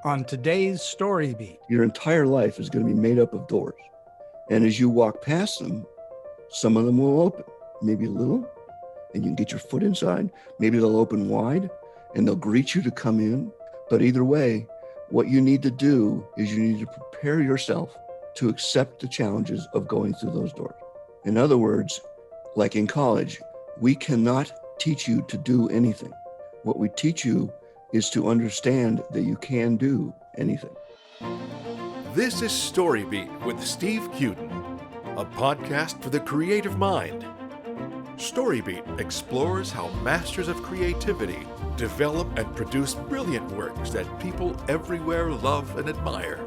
on today's Story Beat. Your entire life is going to be made up of doors. And as you walk past them, some of them will open, maybe a little, and you can get your foot inside. Maybe they'll open wide and they'll greet you to come in. But either way, what you need to do is you need to prepare yourself to accept the challenges of going through those doors. In other words, like in college, we cannot teach you to do anything. What we teach you is to understand that you can do anything. This is StoryBeat with Steve Cuden, a podcast for the creative mind. StoryBeat explores how masters of creativity develop and produce brilliant works that people everywhere love and admire.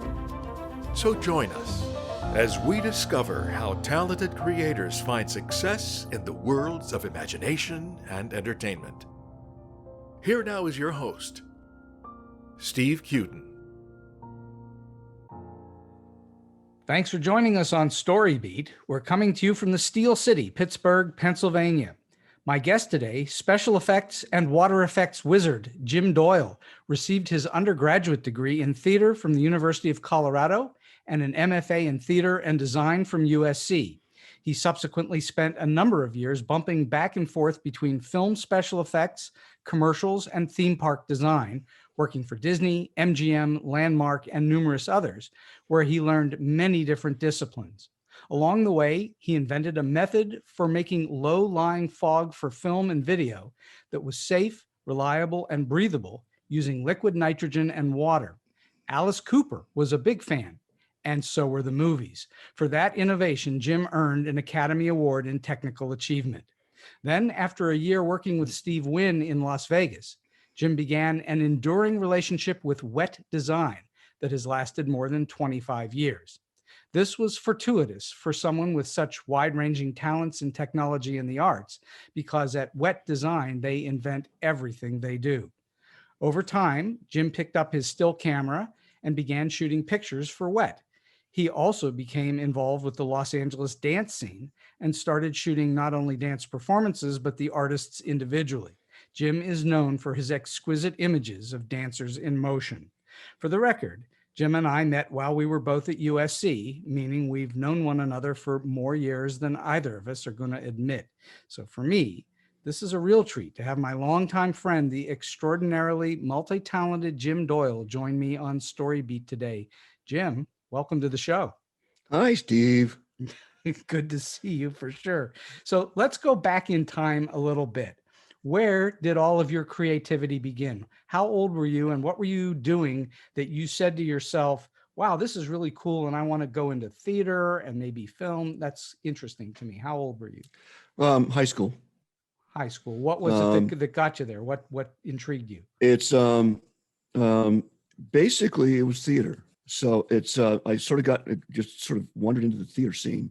So join us as we discover how talented creators find success in the worlds of imagination and entertainment. Here now is your host, Steve Cuden. Thanks for joining us on Story Beat. We're coming to you from the Steel City, Pittsburgh, Pennsylvania. My guest today, special effects and water effects wizard Jim Doyle, received his undergraduate degree in theater from the University of Colorado and an MFA in theater and design from USC. He subsequently spent a number of years bumping back and forth between film special effects, commercials, and theme park design, working for Disney, MGM, Landmark, and numerous others, where he learned many different disciplines. Along the way, he invented a method for making low-lying fog for film and video that was safe, reliable, and breathable using liquid nitrogen and water. Alice Cooper was a big fan, and so were the movies. For that innovation, Jim earned an Academy Award in Technical Achievement. Then, after a year working with Steve Wynn in Las Vegas, Jim began an enduring relationship with wet design that has lasted more than 25 years. This was fortuitous for someone with such wide-ranging talents in technology and the arts, because at Wet Design, they invent everything they do. Over time, Jim picked up his still camera and began shooting pictures for Wet. He also became involved with the Los Angeles dance scene and started shooting not only dance performances, but the artists individually. Jim is known for his exquisite images of dancers in motion. For the record, Jim and I met while we were both at USC, meaning we've known one another for more years than either of us are going to admit. So for me, this is a real treat to have my longtime friend, the extraordinarily multi-talented Jim Doyle, join me on StoryBeat today. Jim, welcome to the show. Hi, Steve. Good to see you for sure. So let's go back in time a little bit. Where did all of your creativity begin? How old were you and what were you doing that you said to yourself, wow, this is really cool and I want to go into theater and maybe film? That's interesting to me. How old were you? High school. High school. What was it that got you there? What intrigued you? It's basically it was theater. So it's I sort of wandered into the theater scene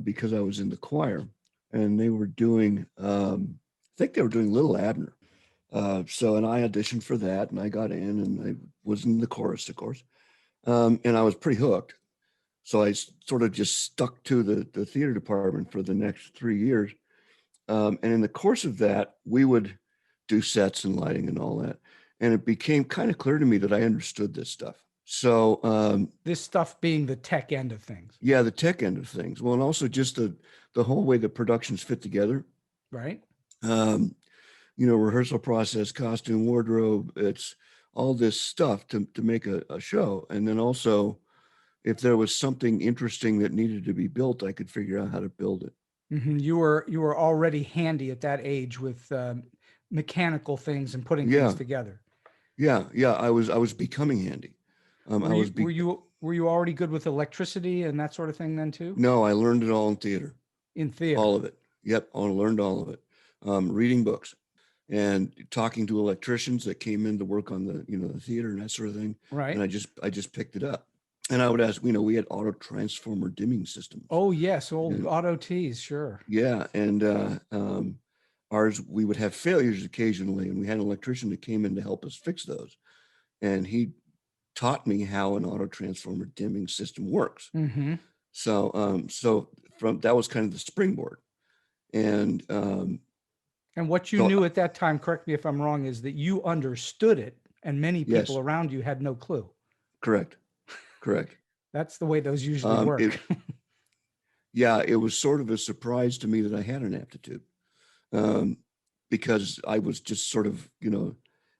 because I was in the choir and they were doing I think they were doing Little Abner. And I auditioned for that and I got in and I was in the chorus, of course. And I was pretty hooked. So I sort of just stuck to the theater department for the next 3 years. And in the course of that, we would do sets and lighting and all that. And it became kind of clear to me that I understood this stuff. So this stuff being the tech end of things. Yeah, the tech end of things. Well, and also just the whole way the productions fit together. Right. Rehearsal process, costume, wardrobe, it's all this stuff to make a show. And then also, if there was something interesting that needed to be built, I could figure out how to build it. Mm-hmm. You were already handy at that age with mechanical things and putting things together. Yeah. I was becoming handy. Were you already good with electricity and that sort of thing then too? No, I learned it all in theater. In theater. All of it. Yep. I learned all of it. Reading books and talking to electricians that came in to work on the theater and that sort of thing. Right. And I just picked it up. And I would ask, we had auto transformer dimming systems. Oh yes, old auto T's, sure. Yeah. And ours, we would have failures occasionally, and we had an electrician that came in to help us fix those. And he taught me how an auto transformer dimming system works. Mm-hmm. So from that was kind of the springboard. And what you knew at that time, correct me if I'm wrong, is that you understood it and many Yes. people around you had no clue. Correct. That's the way those usually work. Yeah, it was sort of a surprise to me that I had an aptitude, because I was just sort of,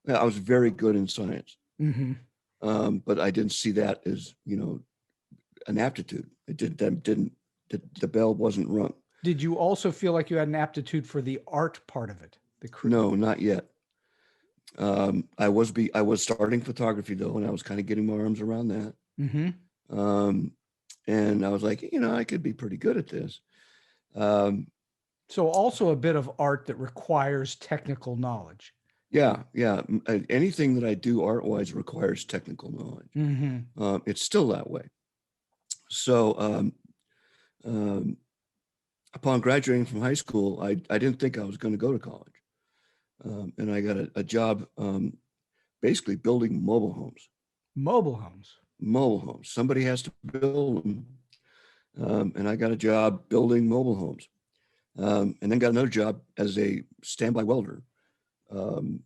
I was very good in science, Mm-hmm. but I didn't see that as, an aptitude. The bell wasn't rung. Did you also feel like you had an aptitude for the art part of it? No, not yet. I was starting photography though, and I was kind of getting my arms around that. Mm-hmm. And I was like, I could be pretty good at this. So also a bit of art that requires technical knowledge. Yeah. Anything that I do art-wise requires technical knowledge. Mm-hmm. It's still that way. So upon graduating from high school, I didn't think I was going to go to college. And I got a job basically building mobile homes. Mobile homes. Somebody has to build them. And I got a job building mobile homes. And then got another job as a standby welder. And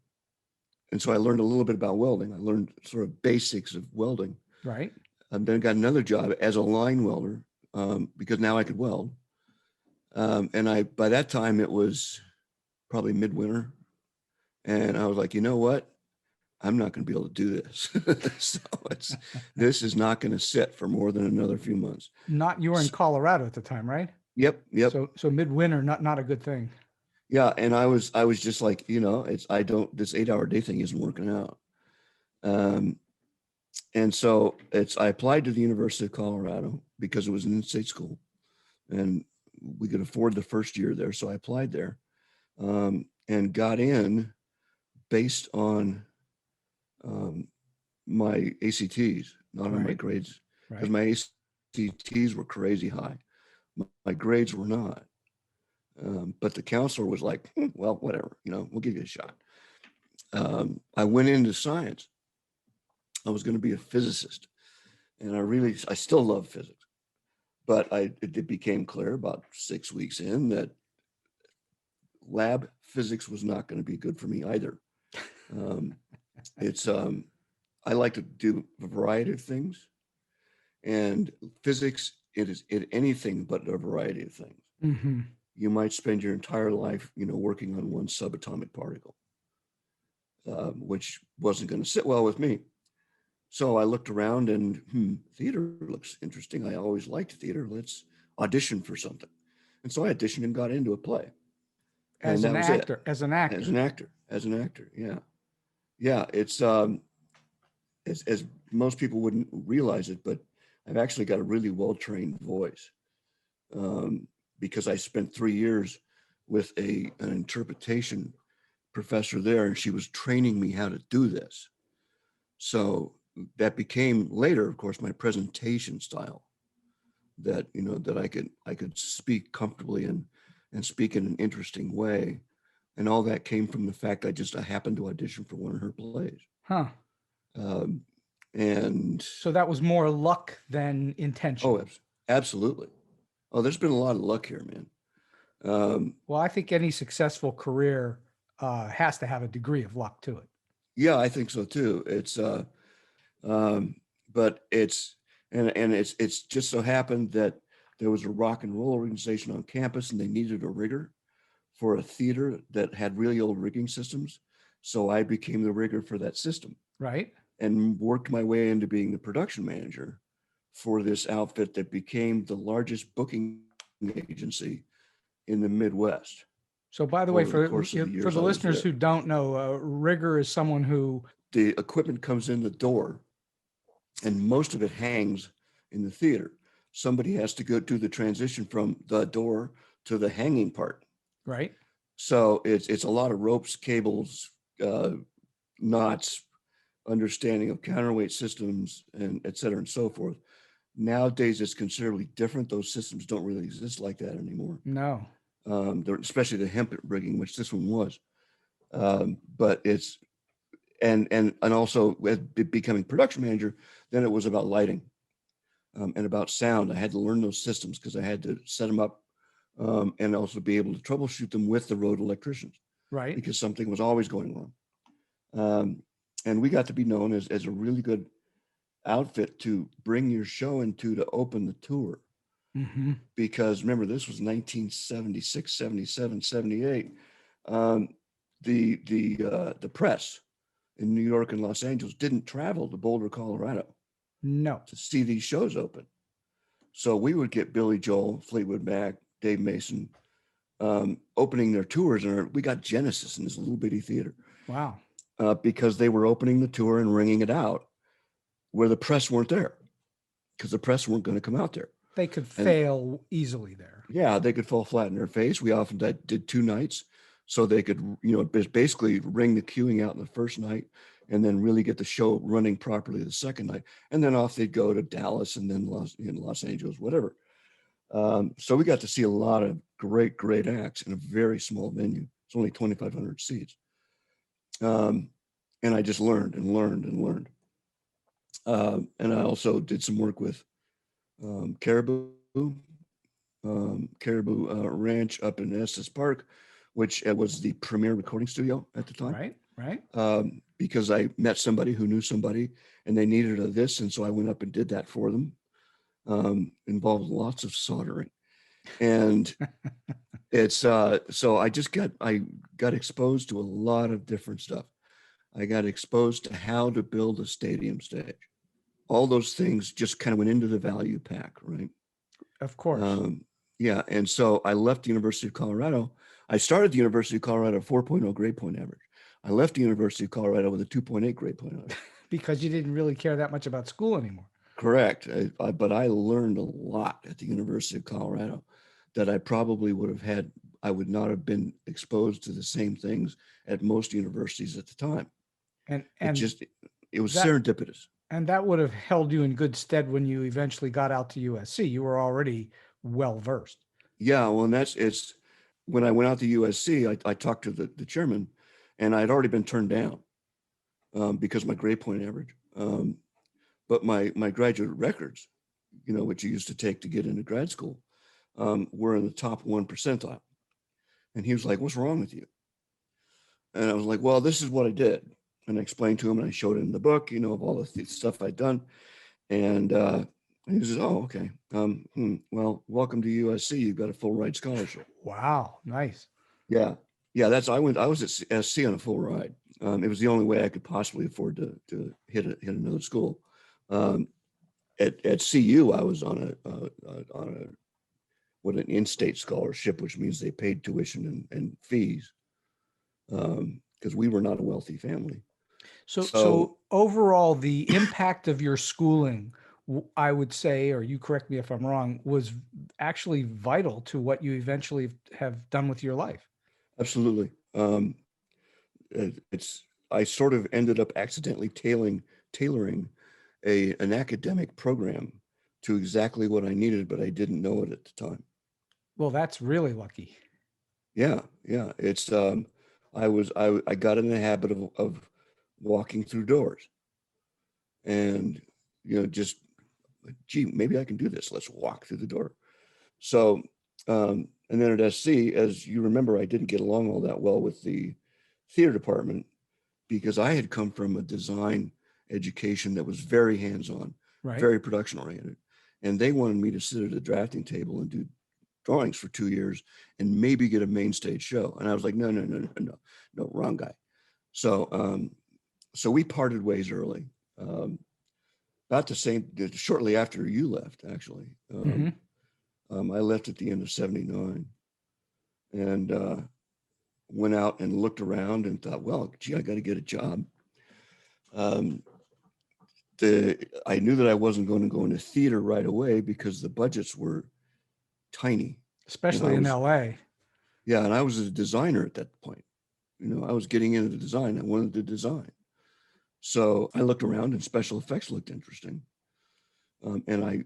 so I learned a little bit about welding. I learned sort of basics of welding. Right. And then got another job as a line welder, because now I could weld. And by that time it was probably midwinter. And I was like, you know what? I'm not going to be able to do this. So this is not going to sit for more than another few months. You were in Colorado at the time, right? Yep. So midwinter, not a good thing. Yeah. And I was just like, this 8-hour day thing isn't working out. And so I applied to the University of Colorado because it was an in-state school and we could afford the first year there. So I applied there, and got in based on, my ACTs, not on my grades, because my ACTs were crazy high. My grades were not. But the counselor was like, well, whatever, we'll give you a shot. I went into science. I was going to be a physicist, and I still love physics, but it became clear about 6 weeks in that lab physics was not going to be good for me either. I like to do a variety of things, and physics, it is anything but a variety of things. Mm-hmm. You might spend your entire life, working on one subatomic particle, which wasn't going to sit well with me. So I looked around and theater looks interesting. I always liked theater. Let's audition for something. And so I auditioned and got into a play. As an actor. Yeah. Yeah. It's, as most people wouldn't realize it, but I've actually got a really well-trained voice, because I spent 3 years with an interpretation professor there, and she was training me how to do this. So that became later, of course, my presentation style, that, that I could speak comfortably and speak in an interesting way. And all that came from the fact I happened to audition for one of her plays. Huh. And so that was more luck than intention. Oh, absolutely. Oh, there's been a lot of luck here, man. Well, I think any successful career has to have a degree of luck to it. Yeah, I think so too. It's, but it's just so happened that there was a rock and roll organization on campus, and they needed a rigger for a theater that had really old rigging systems. So I became the rigger for that system. Right. And worked my way into being the production manager for this outfit that became the largest booking agency in the Midwest. So by the way, for the listeners who don't know, a rigger is someone who... The equipment comes in the door and most of it hangs in the theater. Somebody has to go do the transition from the door to the hanging part. Right. So it's a lot of ropes, cables, knots, understanding of counterweight systems, and et cetera and so forth. Nowadays, it's considerably different. Those systems don't really exist like that anymore. No. Especially the hemp rigging, which this one was. But it's, and also with becoming production manager, then it was about lighting and about sound. I had to learn those systems because I had to set them up and also be able to troubleshoot them with the road electricians. Right. Because something was always going wrong. And we got to be known as a really good outfit to bring your show into to open the tour. Mm-hmm. Because remember, this was 1976, 77, 78. Um, the press in New York and Los Angeles didn't travel to Boulder, Colorado No. to see these shows open. So we would get Billy Joel, Fleetwood Mac, Dave Mason opening their tours. And we got Genesis in this little bitty theater Wow. because they were opening the tour and ringing it out where the press weren't there because the press weren't going to come out there. They could fail easily there. Yeah, they could fall flat in their face. We often did 2 nights so they could, basically ring the queuing out in the first night and then really get the show running properly the second night. And then off they'd go to Dallas and then Los Angeles, whatever. So we got to see a lot of great acts in a very small venue. It's only 2,500 seats. And I just learned and learned and learned. And I also did some work with Caribou Ranch up in Estes Park, which was the premier recording studio at the time. Right. Because I met somebody who knew somebody and they needed this. And so I went up and did that for them. Involved lots of soldering. And it's, so I got exposed to a lot of different stuff. I got exposed to how to build a stadium stage. All those things just kind of went into the value pack, right? Of course. Yeah. And so I left the University of Colorado. I started the University of Colorado 4.0 grade point average. I left the University of Colorado with a 2.8 grade point average. Because you didn't really care that much about school anymore. Correct. But I learned a lot at the University of Colorado that I probably I would not have been exposed to the same things at most universities at the time. And it was serendipitous. And that would have held you in good stead when you eventually got out to USC. You were already well-versed. Yeah, well, and it's when I went out to USC, I talked to the chairman and I'd already been turned down because of my grade point average. But my graduate records, which you used to take to get into grad school, were in the top 1 percentile. And he was like, "What's wrong with you?" And I was like, "Well, this is what I did." And I explained to him and I showed it in the book, of all the stuff I'd done. And he says, "Oh, okay. Well, welcome to USC. You've got a full ride scholarship." Wow. Nice. Yeah. Yeah. I was at SC on a full ride. It was the only way I could possibly afford to hit another school. At CU, I was on an in-state scholarship, which means they paid tuition and fees because we were not a wealthy family. So overall, the impact of your schooling, I would say, or you correct me if I'm wrong, was actually vital to what you eventually have done with your life. Absolutely. I sort of ended up accidentally tailoring an academic program to exactly what I needed, but I didn't know it at the time. Well, that's really lucky. Yeah. It's I got in the habit of walking through doors, and just gee, maybe I can do this. Let's walk through the door. So, and then at SC, as you remember, I didn't get along all that well with the theater department because I had come from a design education that was very hands-on, right, very production oriented. And they wanted me to sit at a drafting table and do drawings for 2 years and maybe get a main stage show. And I was like, no, wrong guy. So, so we parted ways early. About the same, shortly after you left, actually. I left at the end of 79 and went out and looked around and thought, well, gee, I got to get a job. I knew that I wasn't going to go into theater right away because the budgets were tiny. Especially in LA. Yeah, and I was a designer at that point. I was getting into design. I wanted to design. So I looked around and special effects looked interesting. And I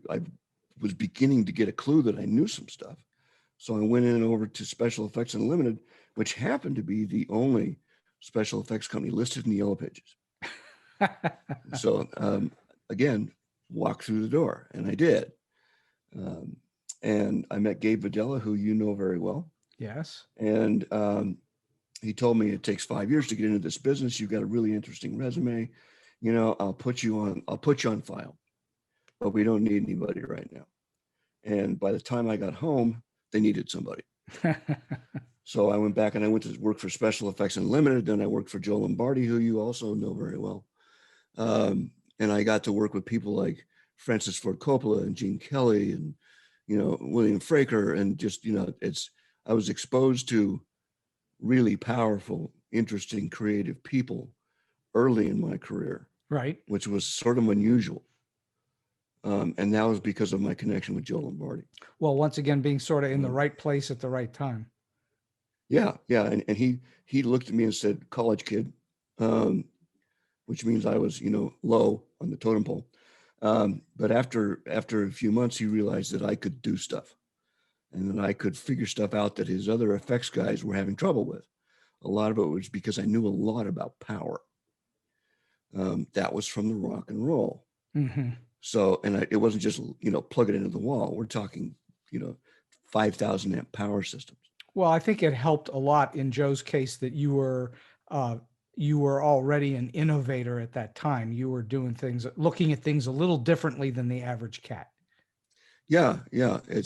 was beginning to get a clue that I knew some stuff. So I went in over to Special Effects Unlimited, which happened to be the only special effects company listed in the Yellow Pages. So again, walk through the door, and I did. And I met Gabe Videla, who you know very well. Yes. And he told me it takes 5 years to get into this business. You've got a really interesting resume. You know, I'll put you on file, but we don't need anybody right now. And by the time I got home, they needed somebody. So I went back and I went to work for Special Effects Unlimited. Then I worked for Joe Lombardi, who you also know very well. And I got to work with people like Francis Ford Coppola and Gene Kelly and, you know, William Fraker. And just, you know, I was exposed to really powerful, interesting, creative people early in my career, Right. which was sort of unusual. And that was because of my connection with Joe Lombardi. Well, once again, being sort of in the right place at the right time. Yeah. And he looked at me and said, college kid, which means I was, you know, low on the totem pole. But after a few months, he realized that I could do stuff and that I could figure stuff out that his other effects guys were having trouble with. A lot of it was because I knew a lot about power. That was from the rock and roll. Mm-hmm. So, and it wasn't just, you know, plug it into the wall. We're talking, you know, 5,000 amp power systems. Well, I think it helped a lot in Joe's case that you were already an innovator at that time. You were doing things, looking at things a little differently than the average cat. Yeah.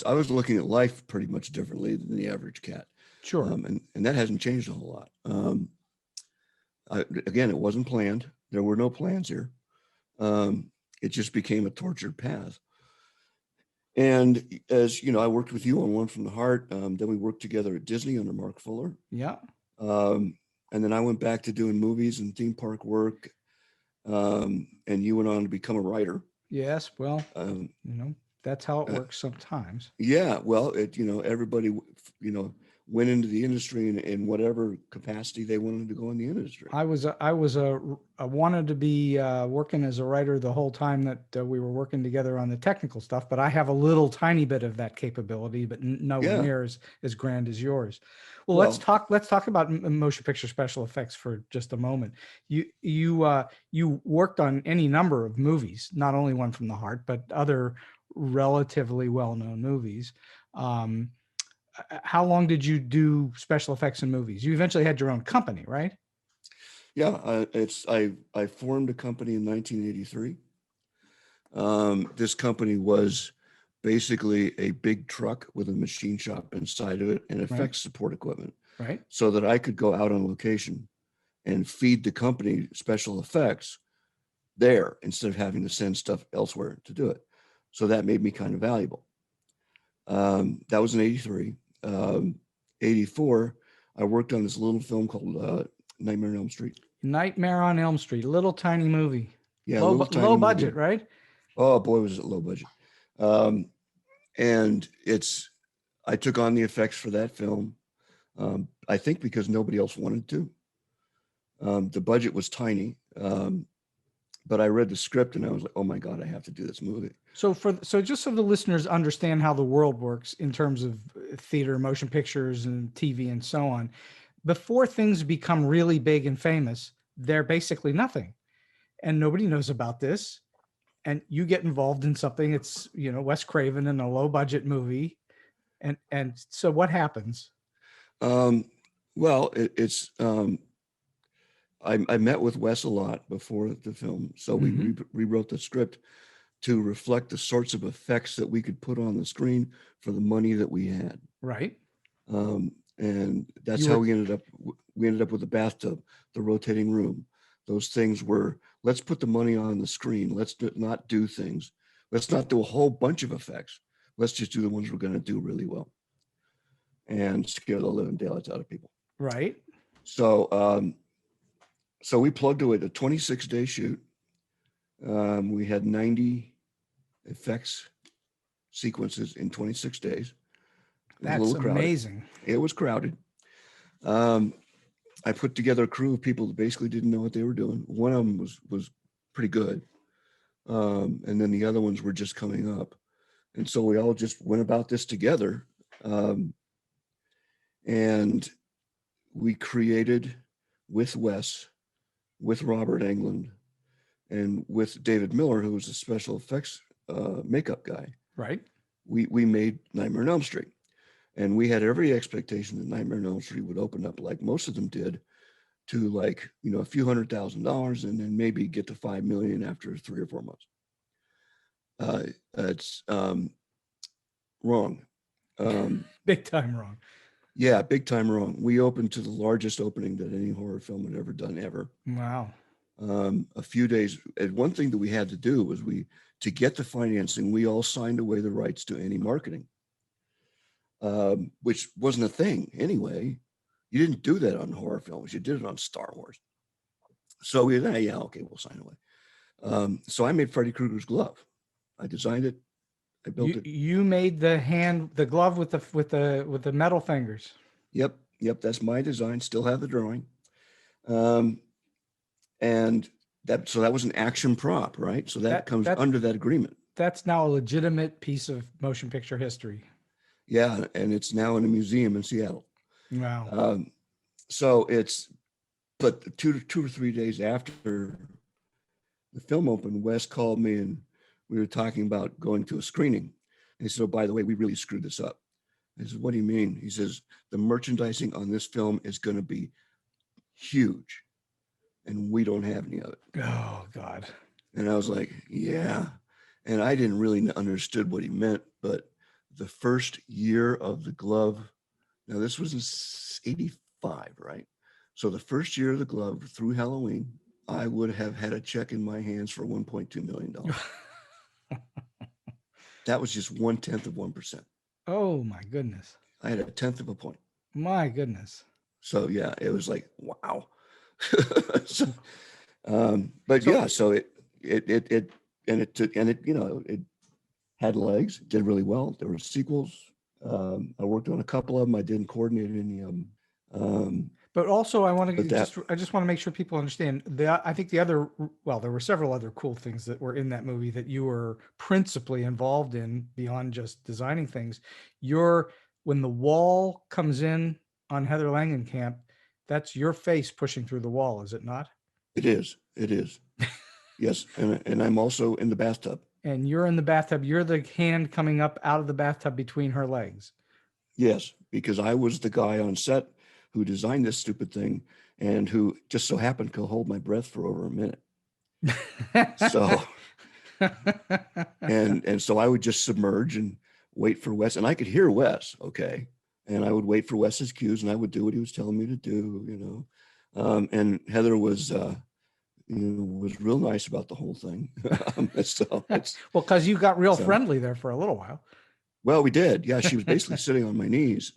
I was looking at life pretty much differently than the average cat. Sure. And that hasn't changed a whole lot. Again, it wasn't planned. There were no plans here. It just became a tortured path. And as you know, I worked with you on One from the Heart. Then we worked together at Disney under Mark Fuller. Yeah. And then I went back to doing movies and theme park work. And you went on to become a writer. Yes. Well, you know, that's how it works sometimes. Yeah. Well, you know, everybody, you know, went into the industry in whatever capacity they wanted to go in the industry. I wanted to be working as a writer the whole time that we were working together on the technical stuff, but I have a little tiny bit of that capability, but nowhere near as grand as yours. Well, let's talk about motion picture special effects for just a moment. You worked on any number of movies, not only One from the Heart, but other relatively well-known movies. How long did you do special effects in movies? You eventually had your own company, right? Yeah, I formed a company in 1983. This company was basically a big truck with a machine shop inside of it and effects support equipment, right? So that I could go out on location and feed the company special effects there instead of having to send stuff elsewhere to do it. So that made me kind of valuable. That was in 83. 84, I worked on this little film called Nightmare on Elm Street. Nightmare on Elm Street, a little tiny movie. Yeah, low budget, right? Oh boy, was it low budget. And I took on the effects for that film. I think because nobody else wanted to. The budget was tiny. But I read the script and I was like, oh my God, I have to do this movie. So just so the listeners understand how the world works in terms of theater, motion pictures and TV and so on, before things become really big and famous, they're basically nothing. And nobody knows about this. And you get involved in something, it's, you know, Wes Craven in a low budget movie. And so what happens? Well, I met with Wes a lot before the film. So we rewrote the script to reflect the sorts of effects that we could put on the screen for the money that we had. Right. And that's how we ended up with the bathtub, the rotating room. Those things were, let's put the money on the screen. Let's not do things. Let's not do a whole bunch of effects. Let's just do the ones we're going to do really well and scare the living daylights out of people. Right. So, so we plugged away the 26-day shoot. We had 90 effects sequences in 26 days. That's amazing. It was crowded. I put together a crew of people that basically didn't know what they were doing. One of them was pretty good. And then the other ones were just coming up. And so we all just went about this together. And we created with Wes, with Robert Englund, and with David Miller, who was a special effects makeup guy. Right. We made Nightmare on Elm Street. And we had every expectation that Nightmare on Elm Street would open up, like most of them did, to like, a few $100,000 and then maybe get to 5 million after 3 or 4 months. It's wrong. Big time wrong. Yeah, big time wrong. We opened to the largest opening that any horror film had ever done ever. Wow. A few days. And one thing that we had to do was to get the financing, we all signed away the rights to any marketing, which wasn't a thing anyway. You didn't do that on horror films. You did it on Star Wars. So we said, yeah, okay, we'll sign away. So I made Freddie Krueger's glove. I designed it. I built it. You made the glove with the metal fingers. Yep. That's my design. Still have the drawing. And that was an action prop, right? So that comes under that agreement. That's now a legitimate piece of motion picture history. Yeah, and it's now in a museum in Seattle. Wow. So but 2 or 3 days after the film opened, Wes called me and we were talking about going to a screening. And he said, oh, by the way, we really screwed this up. I said, what do you mean? He says, the merchandising on this film is going to be huge and we don't have any of it. Oh, God. And I was like, yeah. And I didn't really understood what he meant, but the first year of the glove, now this was in 85, right? So the first year of the glove through Halloween, I would have had a check in my hands for $1.2 million. That was just 1/10 of 1%. Oh my goodness. I had a 1/10 of a point. My goodness. So yeah, it was like, wow. So it had legs, did really well. There were sequels. I worked on a couple of them. I didn't coordinate any of them. But also, I just want to make sure people understand. I think there were several other cool things that were in that movie that you were principally involved in beyond just designing things. When the wall comes in on Heather Langenkamp, that's your face pushing through the wall, is it not? It is. Yes, and I'm also in the bathtub. And you're in the bathtub. You're the hand coming up out of the bathtub between her legs. Yes, because I was the guy on set who designed this stupid thing and who just so happened to hold my breath for over a minute. So, and so I would just submerge and wait for Wes, and I could hear Wes, okay, and I would wait for Wes's cues, and I would do what he was telling me to do, and Heather was real nice about the whole thing. Well, because you got real friendly there for a little while. Well, we did. Yeah, she was basically sitting on my knees.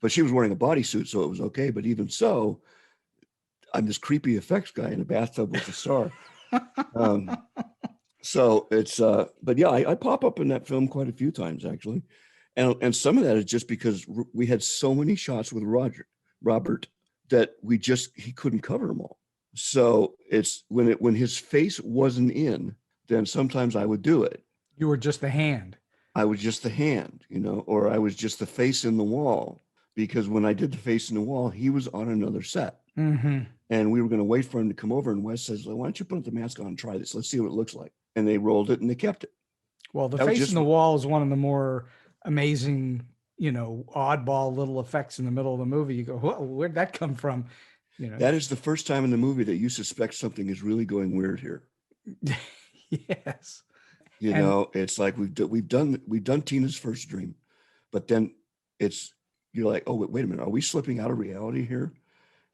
But she was wearing a bodysuit, so it was okay. But even so, I'm this creepy effects guy in a bathtub with a star. So it's, but yeah, I pop up in that film quite a few times actually. And some of that is just because we had so many shots with Robert, that he couldn't cover them all. So it's when his face wasn't in, then sometimes I would do it. You were just the hand. I was just the hand, or I was just the face in the wall. Because when I did the face in the wall, he was on another set. Mm-hmm. And we were going to wait for him to come over. And Wes says, why don't you put the mask on and try this? Let's see what it looks like. And they rolled it and they kept it. Well, the face in the wall is one of the more amazing, oddball little effects in the middle of the movie. You go, where'd that come from? That is the first time in the movie that you suspect something is really going weird here. Yes. It's like we've done Tina's first dream, but then you're like, oh, wait a minute. Are we slipping out of reality here?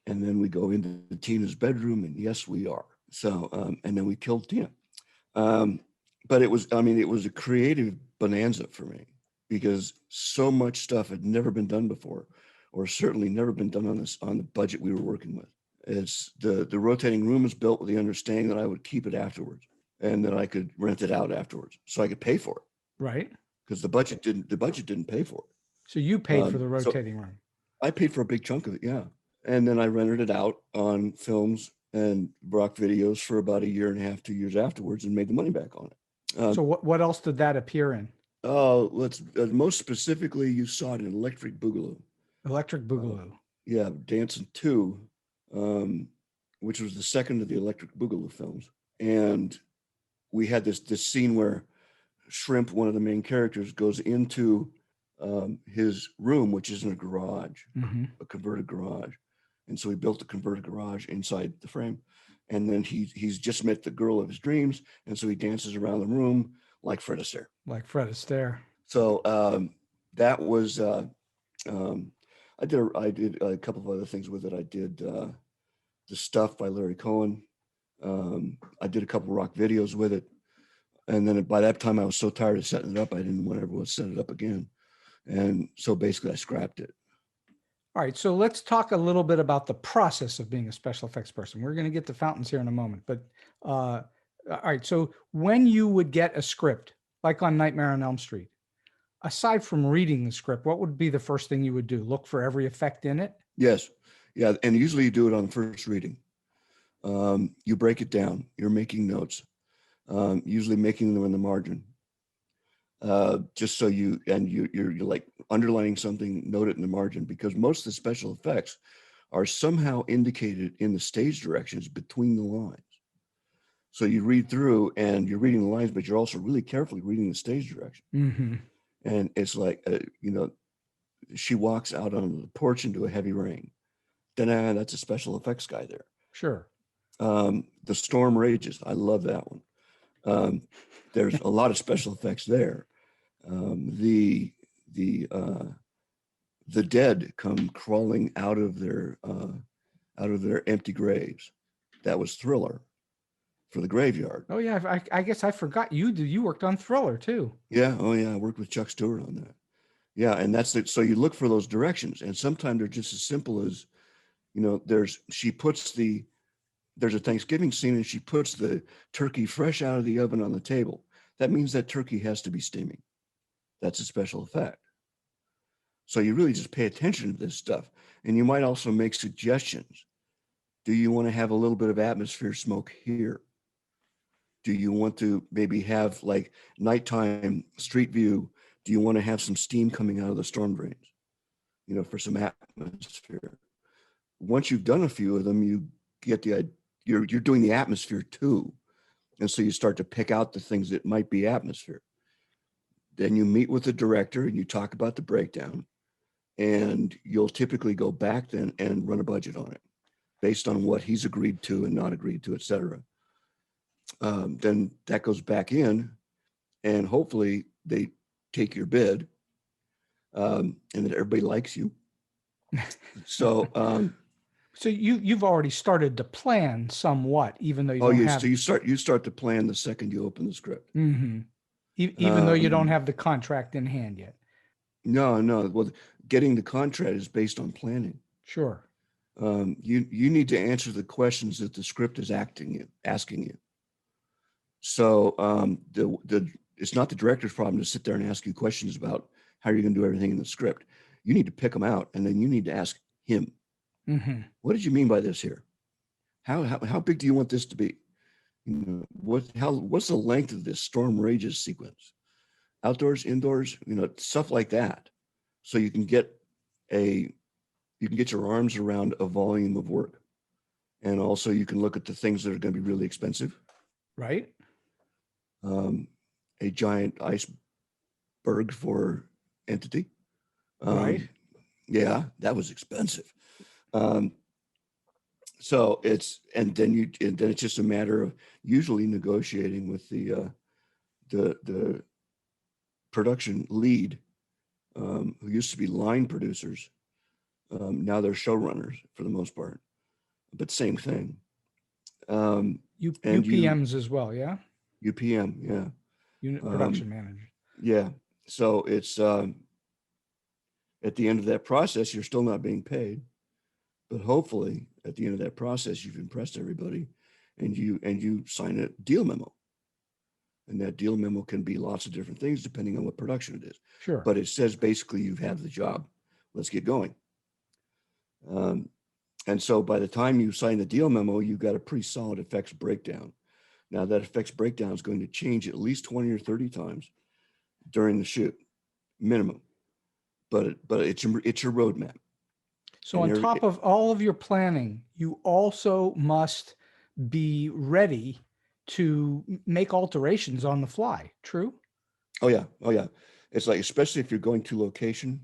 And then we go into Tina's bedroom and yes, we are. So, and then we killed Tina. But it was a creative bonanza for me because so much stuff had never been done before, or certainly never been done on the budget we were working with. It's the rotating room is built with the understanding that I would keep it afterwards and that I could rent it out afterwards so I could pay for it. Right. Because the budget didn't pay for it. So you paid for the rotating room. I paid for a big chunk of it, yeah. And then I rented it out on films and rock videos for about 1.5 years, 2 years afterwards, and made the money back on it. So what else did that appear in? Most specifically, you saw it in Electric Boogaloo. Electric Boogaloo. Yeah, Dancing 2, which was the second of the Electric Boogaloo films. And we had this scene where Shrimp, one of the main characters, goes into his room, which is in a garage, Mm-hmm. a converted garage. And so he built the converted garage inside the frame. And then he's just met the girl of his dreams. And so he dances around the room like Fred Astaire. Like Fred Astaire. So that was, I did a couple of other things with it. I did The Stuff by Larry Cohen. I did a couple of rock videos with it. And then by that time I was so tired of setting it up, I didn't want everyone to set it up again. And so basically I scrapped it. All right, so let's talk a little bit about the process of being a special effects person. We're going to get to fountains here in a moment, but all right, so when you would get a script, like on Nightmare on Elm Street, aside from reading the script, what would be the first thing you would do? Look for every effect in it? Yes. Yeah. And usually you do it on the first reading. You break it down. You're making notes, usually making them in the margin. Just so you're like underlining something, note it in the margin, because most of the special effects are somehow indicated in the stage directions between the lines. So you read through and you're reading the lines, but you're also really carefully reading the stage direction. Mm-hmm. And it's like, she walks out on the porch into a heavy rain. Then that's a special effects guy there. Sure. The storm rages. I love that one. There's a lot of special effects there. The dead come crawling out of their empty graves. That was Thriller for the graveyard. Oh yeah, I guess I forgot you worked on Thriller too. Yeah. Oh yeah, I worked with Chuck Stewart on that. Yeah, and that's it. So you look for those directions, and sometimes they're just as simple as, there's a Thanksgiving scene and she puts the turkey fresh out of the oven on the table. That means that turkey has to be steaming. That's a special effect. So you really just pay attention to this stuff. And you might also make suggestions. Do you want to have a little bit of atmosphere smoke here? Do you want to maybe have like nighttime street view? Do you want to have some steam coming out of the storm drains, for some atmosphere? Once you've done a few of them, you get you're doing the atmosphere too. And so you start to pick out the things that might be atmosphere. Then you meet with the director and you talk about the breakdown, and you'll typically go back then and run a budget on it based on what he's agreed to and not agreed to, et cetera. Then that goes back in, and hopefully they take your bid, and that everybody likes you. So, so you've already started to plan somewhat, even though you don't have. So you start to plan the second you open the script. Mm-hmm. Even though you don't have the contract in hand yet. No. Well, getting the contract is based on planning. Sure. You need to answer the questions that the script is asking you. So it's not the director's problem to sit there and ask you questions about how you're going to do everything in the script. You need to pick them out, and then you need to ask him, mm-hmm. What did you mean by this here? How big do you want this to be? What's the length of this storm rages sequence? Outdoors, indoors, stuff like that. So you can get your arms around a volume of work. And also you can look at the things that are going to be really expensive. Right. A giant iceberg for entity. Right. Yeah, that was expensive. So it's just a matter of usually negotiating with the production lead, who used to be line producers. Now they're showrunners for the most part, but same thing. UPMs as well, yeah. UPM, yeah. Unit production manager. Yeah. So it's at the end of that process, you're still not being paid, but hopefully at the end of that process, you've impressed everybody, and you sign a deal memo. And that deal memo can be lots of different things depending on what production it is. Sure. But it says basically you've had the job. Let's get going. And so by the time you sign the deal memo, you've got a pretty solid effects breakdown. Now that effects breakdown is going to change at least 20 or 30 times during the shoot, minimum. But it's your roadmap. So on top of all of your planning, you also must be ready to make alterations on the fly. True? Oh yeah. It's like, especially if you're going to location,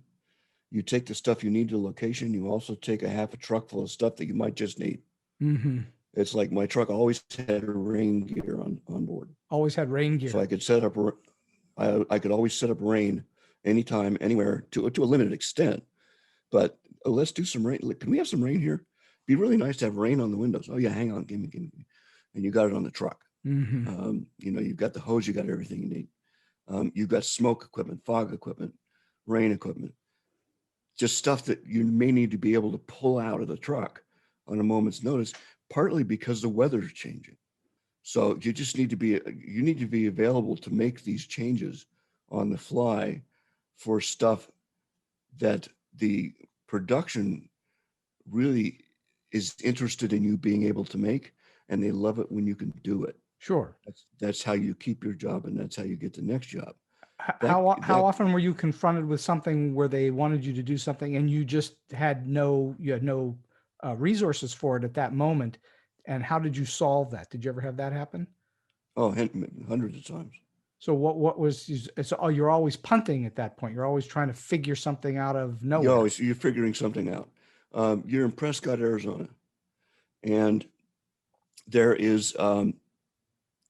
you take the stuff you need to location. You also take a half a truck full of stuff that you might just need. Mm-hmm. It's like my truck always had a rain gear on board. Always had rain gear. So I could set up, I could always set up rain anytime, anywhere to a limited extent. But let's do some rain. Can we have some rain here? Be really nice to have rain on the windows. Oh yeah, hang on, give me. And you got it on the truck. Mm-hmm. You've got the hose, you got everything you need. You've got smoke equipment, fog equipment, rain equipment, just stuff that you may need to be able to pull out of the truck on a moment's notice, partly because the weather's changing. So you just need to be available to make these changes on the fly for stuff that the production really is interested in you being able to make, and they love it when you can do it. Sure. That's how you keep your job, and that's how you get the next job. How often were you confronted with something where they wanted you to do something and you just had no resources for it at that moment? And how did you solve that? Did you ever have that happen? Oh, hundreds of times. So what was, you're always punting at that point. You're always trying to figure something out of nowhere. You're figuring something out. You're in Prescott, Arizona, and there is,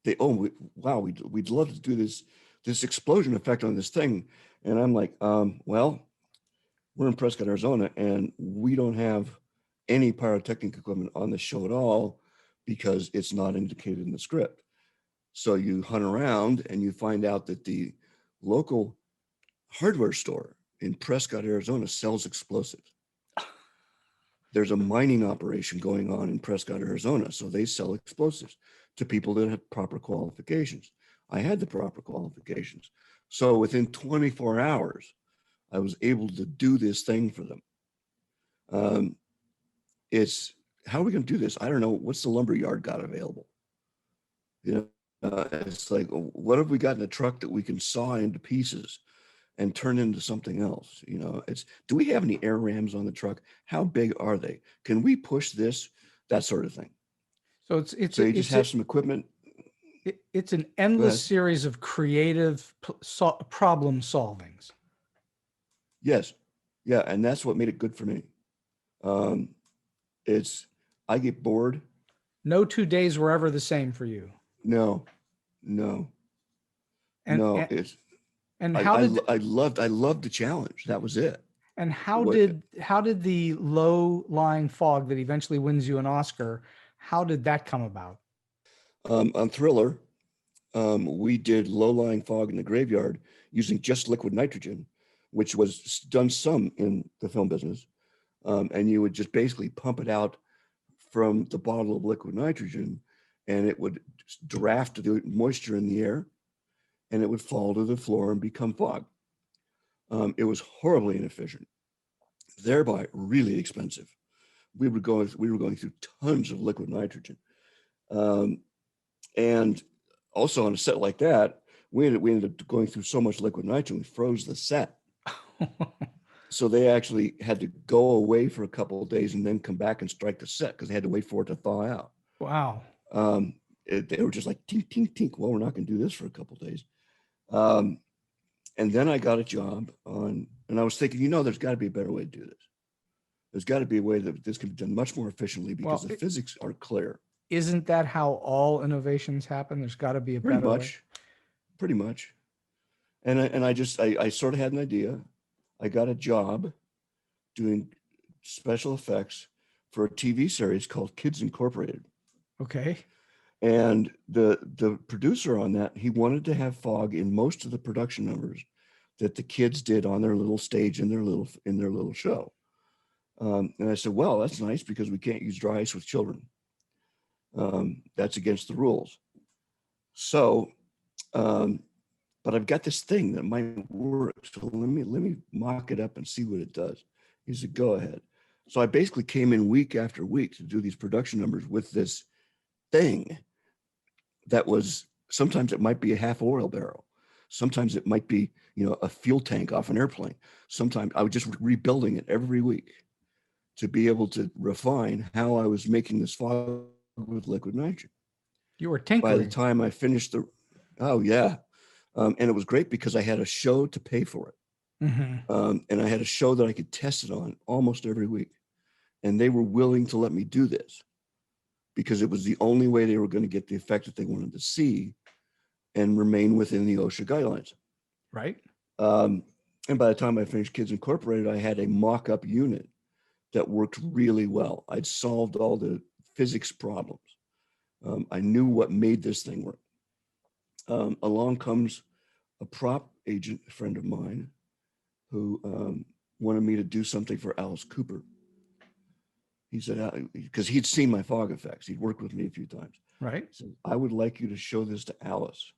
we'd love to do this explosion effect on this thing. And I'm like, well, we're in Prescott, Arizona, and we don't have any pyrotechnic equipment on the show at all because it's not indicated in the script. So you hunt around and you find out that the local hardware store in Prescott, Arizona sells explosives. There's a mining operation going on in Prescott, Arizona. So they sell explosives to people that have proper qualifications. I had the proper qualifications. So within 24 hours, I was able to do this thing for them. It's, how are we going to do this? I don't know. What's the lumber yard got available? It's like, what have we got in the truck that we can saw into pieces and turn into something else? Do we have any air rams on the truck? How big are they? Can we push this? That sort of thing. So you just have some equipment. It's an endless series of creative problem solvings. Yes. Yeah. And that's what made it good for me. I get bored. No 2 days were ever the same for you. No. I loved the challenge. That was it. And how did the low-lying fog that eventually wins you an Oscar, how did that come about? On Thriller, we did low-lying fog in the graveyard using just liquid nitrogen, which was done some in the film business. And you would just basically pump it out from the bottle of liquid nitrogen, and it would draft the moisture in the air, and it would fall to the floor and become fog. It was horribly inefficient, thereby really expensive. We were going through tons of liquid nitrogen, and also on a set like that, we ended up going through so much liquid nitrogen, we froze the set. So they actually had to go away for a couple of days and then come back and strike the set because they had to wait for it to thaw out. Wow. They were just like, tink, tink, tink. Well, we're not going to do this for a couple of days. And then I got a job and I was thinking, there's got to be a better way to do this. There's got to be a way that this can be done much more efficiently because the physics are clear. Isn't that how all innovations happen? There's got to be a better way. Pretty much. And I sort of had an idea. I got a job doing special effects for a TV series called Kids Incorporated. Okay. And the producer on that, he wanted to have fog in most of the production numbers that the kids did on their little stage in their little show. And I said, well, that's nice because we can't use dry ice with children. That's against the rules. So, but I've got this thing that might work. So let me mock it up and see what it does. He said, go ahead. So I basically came in week after week to do these production numbers with this thing that was, sometimes it might be a half oil barrel. Sometimes it might be, a fuel tank off an airplane. Sometimes I was just rebuilding it every week to be able to refine how I was making this fog with liquid nitrogen. You were tinkering. By the time I finished oh yeah. And it was great because I had a show to pay for it. And I had a show that I could test it on almost every week. And they were willing to let me do this because it was the only way they were going to get the effect that they wanted to see and remain within the OSHA guidelines. Right. And by the time I finished Kids Incorporated, I had a mock-up unit that worked really well. I'd solved all the physics problems. I knew what made this thing work. Along comes a prop agent, a friend of mine, who wanted me to do something for Alice Cooper. He said, because he'd seen my fog effects. He'd worked with me a few times. Right. So I would like you to show this to Alice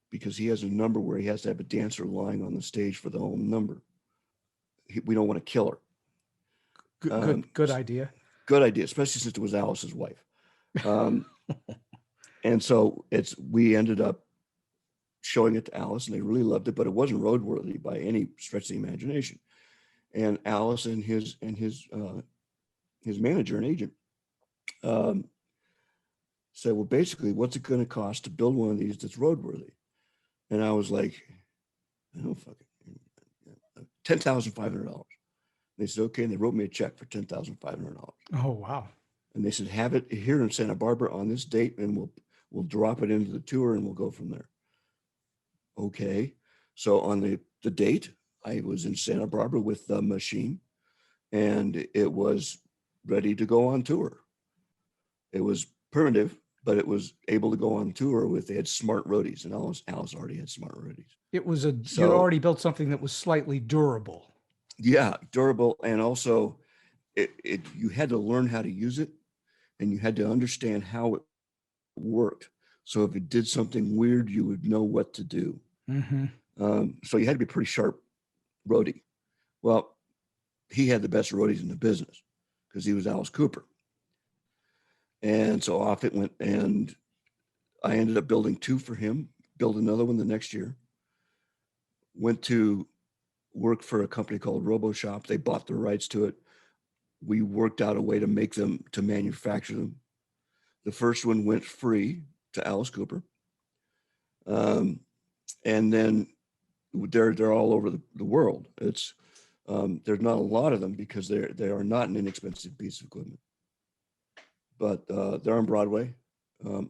because he has a number where he has to have a dancer lying on the stage for the whole number. We don't want to kill her. Good idea. Good idea, especially since it was Alice's wife. And so we ended up showing it to Alice and they really loved it, but it wasn't roadworthy by any stretch of the imagination. And Alice and his manager and agent said, well, basically, what's it going to cost to build one of these that's roadworthy? And I was like, I don't fucking $10,500. They said, okay. And they wrote me a check for $10,500. Oh, wow. And they said, have it here in Santa Barbara on this date and we'll drop it into the tour and we'll go from there. Okay. So on the date, I was in Santa Barbara with the machine and it was ready to go on tour. It was primitive, but it was able to go on tour they had smart roadies, and Alice already had smart roadies. It was you already built something that was slightly durable. Yeah, durable. And also you had to learn how to use it and you had to understand how it worked. So if it did something weird, you would know what to do. So you had to be pretty sharp roadie. Well, he had the best roadies in the business because he was Alice Cooper. And so off it went, and I ended up building 2 for him, built another one the next year, went to work for a company called RoboShop. They bought the rights to it. We worked out a way to make them, to manufacture them. The first one went free to Alice Cooper. And then they're all over the world. There's not a lot of them because they are not an inexpensive piece of equipment. But they're on Broadway.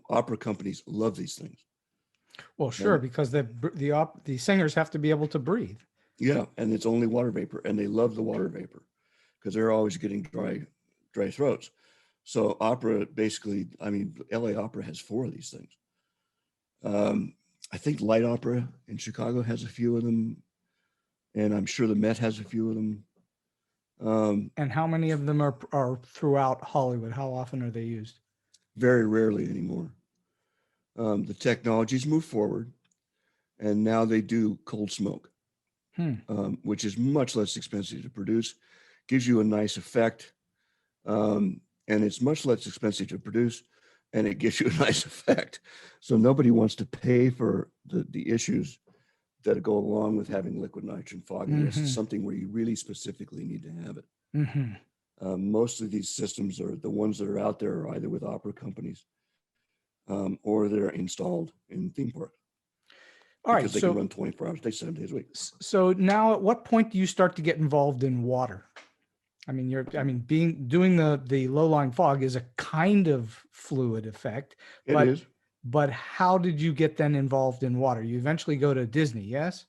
Opera companies love these things. Well, sure, because the singers have to be able to breathe. Yeah, and it's only water vapor, and they love the water vapor because they're always getting dry throats. So opera, basically, I mean, LA Opera has 4 of these things. I think Light Opera in Chicago has a few of them, and I'm sure the Met has a few of them. And how many of them are throughout Hollywood? How often are they used? Very rarely anymore. The technologies move forward, and now they do cold smoke, which is much less expensive to produce, gives you a nice effect, and it's much less expensive to produce, and it gives you a nice effect. So nobody wants to pay for the issues that go along with having liquid nitrogen fogginess. It's something where you really specifically need to have it. Most of these systems are the ones that are out there are either with opera companies or they're installed in theme parks. All right, because they can run 24 hours a day, 7 days a week. So now, at what point do you start to get involved in water? I mean, doing the low-lying fog is a kind of fluid effect. It is. But how did you get then involved in water? You eventually go to Disney, yes?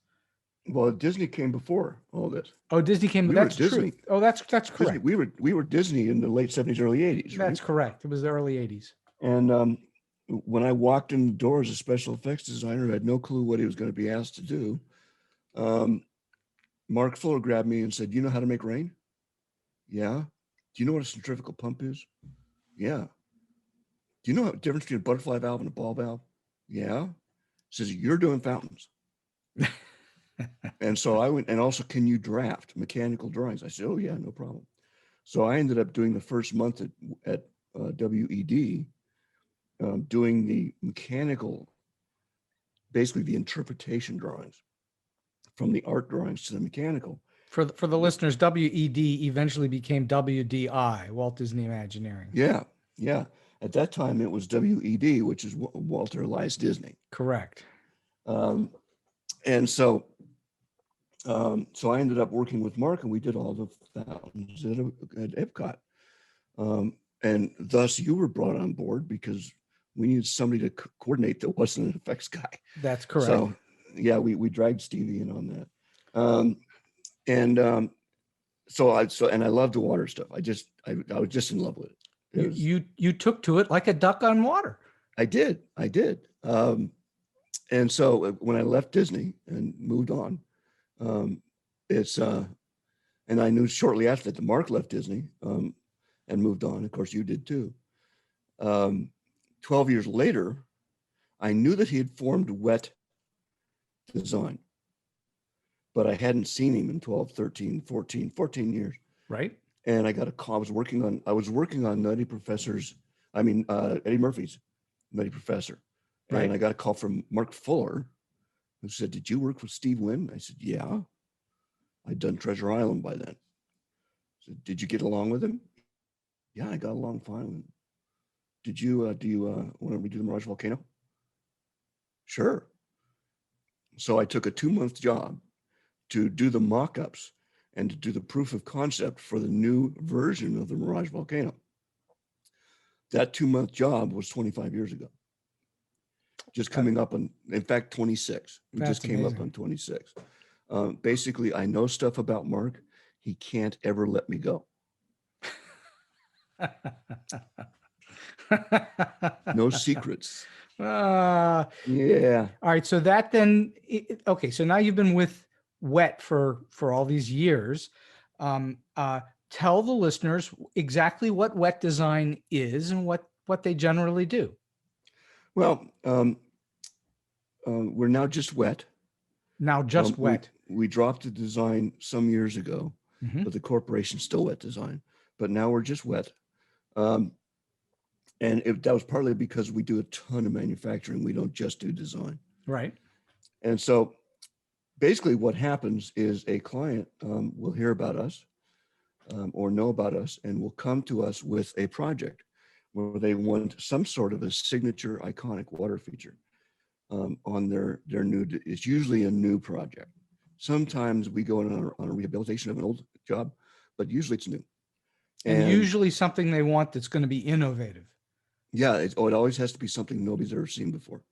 Well, Disney came before all this. Oh, Disney came. That's true. Oh, that's correct. Disney, we were Disney in the late 70s, early 80s. Right? That's correct. It was the early 80s. And when I walked in the door as a special effects designer, I had no clue what he was going to be asked to do. Mark Fuller grabbed me and said, "You know how to make rain?" "Yeah." "Do you know what a centrifugal pump is?" "Yeah." "Do you know the difference between a butterfly valve and a ball valve?" "Yeah." Says, "You're doing fountains." And so I went, and also, "Can you draft mechanical drawings?" I said, "Oh yeah, no problem." So I ended up doing the first month at WED, doing the mechanical, basically the interpretation drawings, from the art drawings to the mechanical. For the listeners, WED eventually became WDI, Walt Disney Imagineering. Yeah, yeah. At that time, it was WED, which is Walter Elias Disney. Correct. And so, so I ended up working with Mark, and we did all the fountains at Epcot. And thus you were brought on board because we needed somebody to coordinate that wasn't an effects guy. That's correct. So yeah, we dragged Stevie in on that. So I love the water stuff. I was just in love with it. You took to it like a duck on water. I did. And so when I left Disney and moved on, and I knew shortly after that Mark left Disney and moved on. Of course, you did too. 12 years later, I knew that he had formed Wet Design, but I hadn't seen him in 12, 13, 14 years. Right. And I got a call. I was working on Nutty Eddie Murphy's Nutty Professor. Right. And I got a call from Mark Fuller, who said, "Did you work with Steve Wynn?" I said, "Yeah." I'd done Treasure Island by then. I said, "Did you get along with him?" "Yeah, I got along fine with him." Do you want to redo the Mirage Volcano?" "Sure." So I took a 2-month job to do the mock-ups and to do the proof of concept for the new version of the Mirage Volcano. That 2-month job was 25 years ago. Just coming up on, in fact, 26. We just came up on 26. Basically, I know stuff about Mark. He can't ever let me go. No secrets. Yeah. All right. So that then, okay. So now you've been with Wet for all these years. Tell the listeners exactly what Wet Design is and what they generally do. Well, we're now just Wet. Now just Wet. We dropped the design some years ago, but the corporation's still Wet Design. But now we're just Wet. And that was partly because we do a ton of manufacturing. We don't just do design. Right. And so basically what happens is a client will hear about us or know about us and will come to us with a project where they want some sort of a signature iconic water feature on their new, it's usually a new project. Sometimes we go on a rehabilitation of an old job, but usually it's new. And usually something they want that's going to be innovative. Yeah, it always has to be something nobody's ever seen before,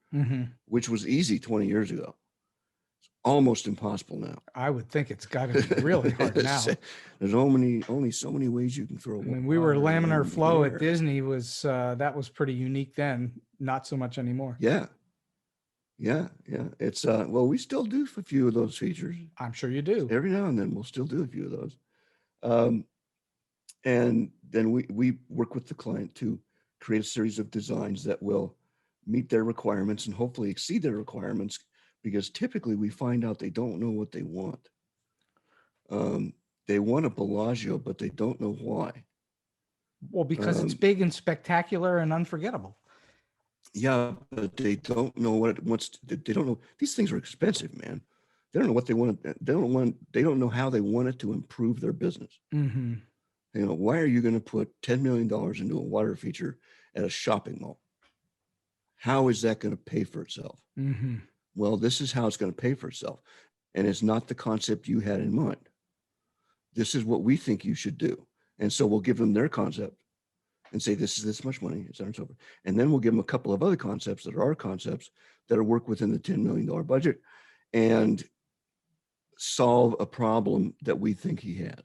which was easy 20 years ago. It's almost impossible now. I would think it's got to be really hard now. There's only so many ways you can throw. When we were laminar flow at Disney was that was pretty unique then, not so much anymore. Yeah. It's well, we still do a few of those features. I'm sure you do. Every now and then we'll still do a few of those. And then we work with the client to create a series of designs that will meet their requirements and hopefully exceed their requirements, because typically we find out they don't know what they want. They want a Bellagio, but they don't know why. Well, because it's big and spectacular and unforgettable. Yeah, but they don't know what it wants. They don't know. These things are expensive, man. They don't know what they want. They don't know how they want it to improve their business. You know, why are you going to put $10 million into a water feature at a shopping mall? How is that going to pay for itself? Well, this is how it's going to pay for itself. And it's not the concept you had in mind. This is what we think you should do. And so we'll give them their concept and say, this is this much money, et cetera, and so forth. And then we'll give them a couple of other concepts that are our concepts that are work within the $10 million budget and solve a problem that we think he has.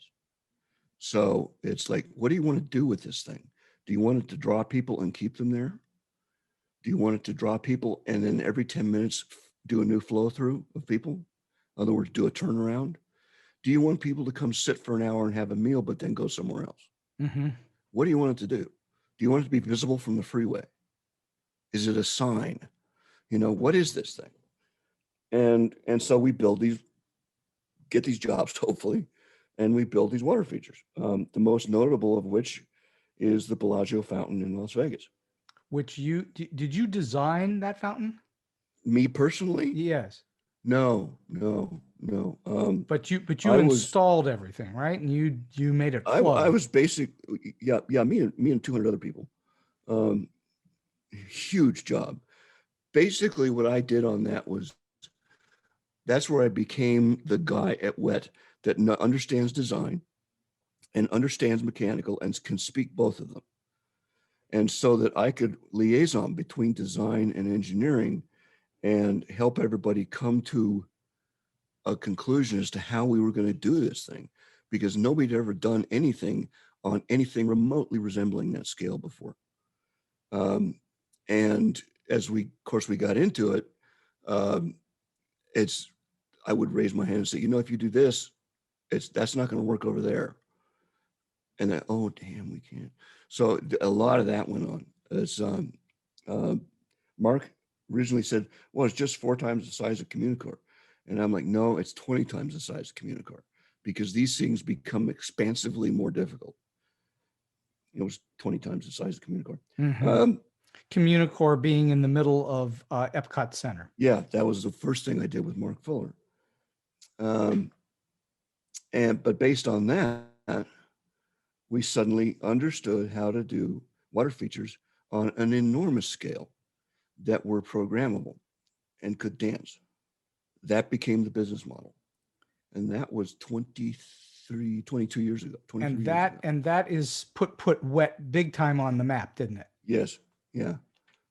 So it's like, what do you want to do with this thing? Do you want it to draw people and keep them there? Do you want it to draw people and then every 10 minutes do a new flow through of people? In other words, do a turnaround? Do you want people to come sit for an hour and have a meal, but then go somewhere else? What do you want it to do? Do you want it to be visible from the freeway? Is it a sign? You know, what is this thing? And so we get these jobs, hopefully, and we build these water features. The most notable of which is the Bellagio fountain in Las Vegas. Which did you design that fountain? Me personally? Yes. No. But you installed everything, right? And you made it flow. I was basic. Yeah. Me and 200 other people. Huge job. Basically, what I did on that was that's where I became the guy at Wet that understands design and understands mechanical and can speak both of them. And so that I could liaison between design and engineering and help everybody come to a conclusion as to how we were going to do this thing, because nobody had ever done anything on anything remotely resembling that scale before. And as we got into it, I would raise my hand and say, if you do this, that's not going to work over there. And then, oh, damn, we can't. So a lot of that went on. As Mark originally said, well, it's just 4 times the size of Communicore. And I'm like, no, it's 20 times the size of Communicore, because these things become expansively more difficult. It was 20 times the size of Communicore. Mm-hmm. Communicore being in the middle of Epcot Center. Yeah, that was the first thing I did with Mark Fuller. But based on that, we suddenly understood how to do water features on an enormous scale that were programmable and could dance. That became the business model. And that was 22 years ago. And that is put Wet big time on the map, didn't it? Yes. Yeah.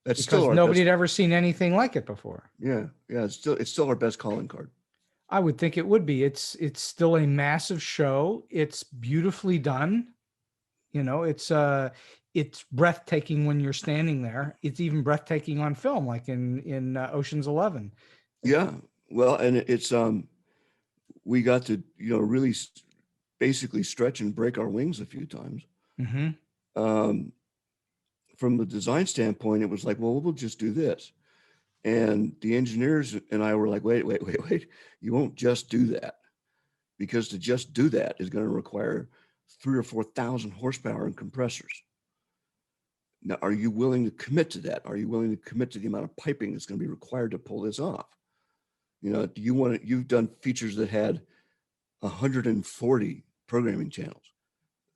That's because still nobody had ever seen anything like it before. Yeah. Yeah. It's still our best calling card. I would think it would be. It's still a massive show. It's beautifully done. It's breathtaking when you're standing there. It's even breathtaking on film, like in Ocean's 11. Yeah. Well, and it's we got to really basically stretch and break our wings a few times. Mm-hmm. From the design standpoint, it was like, well, we'll just do this. And the engineers and I were like, wait. You won't just do that, because to just do that is going to require 3,000 or 4,000 horsepower and compressors. Now, are you willing to commit to that? Are you willing to commit to the amount of piping that's going to be required to pull this off? Do you want to, you've done features that had 140 programming channels.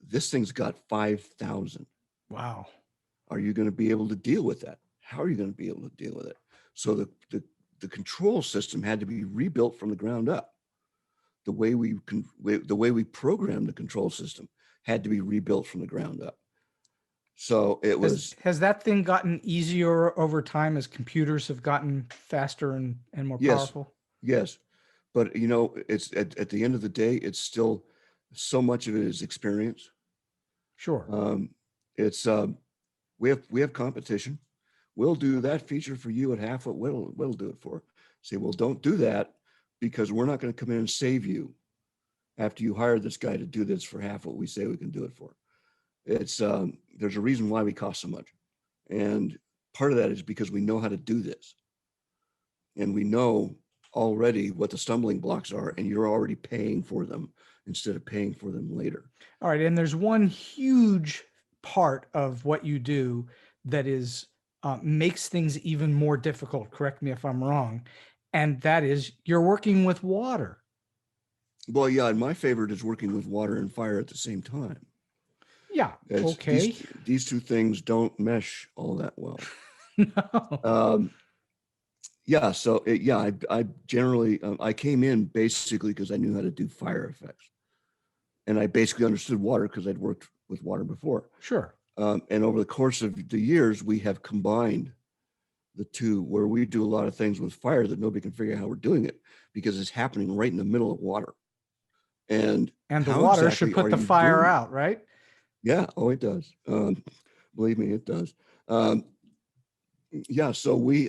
This thing's got 5,000. Wow. Are you going to be able to deal with that? How are you going to be able to deal with it? So the control system had to be rebuilt from the ground up. The way we programmed the control system had to be rebuilt from the ground up. So it was. Has that thing gotten easier over time as computers have gotten faster and more powerful? Yes. But it's at the end of the day, it's still so much of it is experience. Sure. It's we have competition. We'll do that feature for you at half what we'll do it for. Say, well, don't do that, because we're not going to come in and save you after you hire this guy to do this for half what we say we can do it for. It's there's a reason why we cost so much. And part of that is because we know how to do this. And we know already what the stumbling blocks are, and you're already paying for them instead of paying for them later. All right. And there's one huge part of what you do that is makes things even more difficult. Correct me if I'm wrong. And that is you're working with water. Well, yeah. And my favorite is working with water and fire at the same time. Yeah. Okay. These two things don't mesh all that well. No. Yeah. So I generally, I came in basically because I knew how to do fire effects, and I basically understood water because I'd worked with water before. Sure. And over the course of the years, we have combined the two, where we do a lot of things with fire that nobody can figure out how we're doing it, because it's happening right in the middle of water. And the water should put the fire out, right? Yeah. Oh, it does. Believe me, it does. Yeah. So we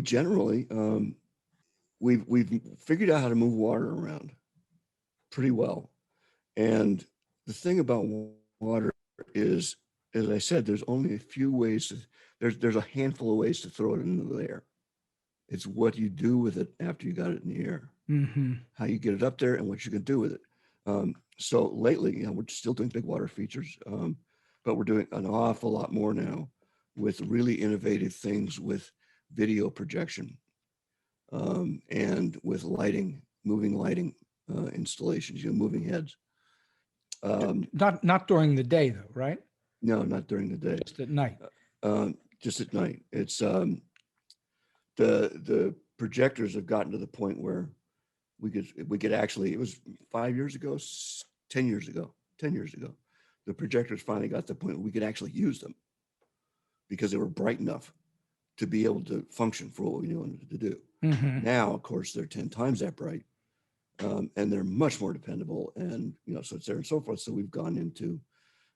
generally, we've figured out how to move water around pretty well. And the thing about water is, as I said, there's only a few ways there's a handful of ways to throw it into the air. It's what you do with it after you got it in the air, how you get it up there, and what you can do with it. So lately, we're still doing big water features, but we're doing an awful lot more now with really innovative things with video projection and with lighting, moving lighting installations, moving heads. Not during the day though, right? No, not during the day. Just at night. Just at night. It's the projectors have gotten to the point where we could actually, it was 5 years ago, 10 years ago, the projectors finally got to the point where we could actually use them because they were bright enough to be able to function for what we wanted to do. Mhm. Now, of course, they're 10 times that bright, and they're much more dependable, and so it's there and so forth. So we've gone into,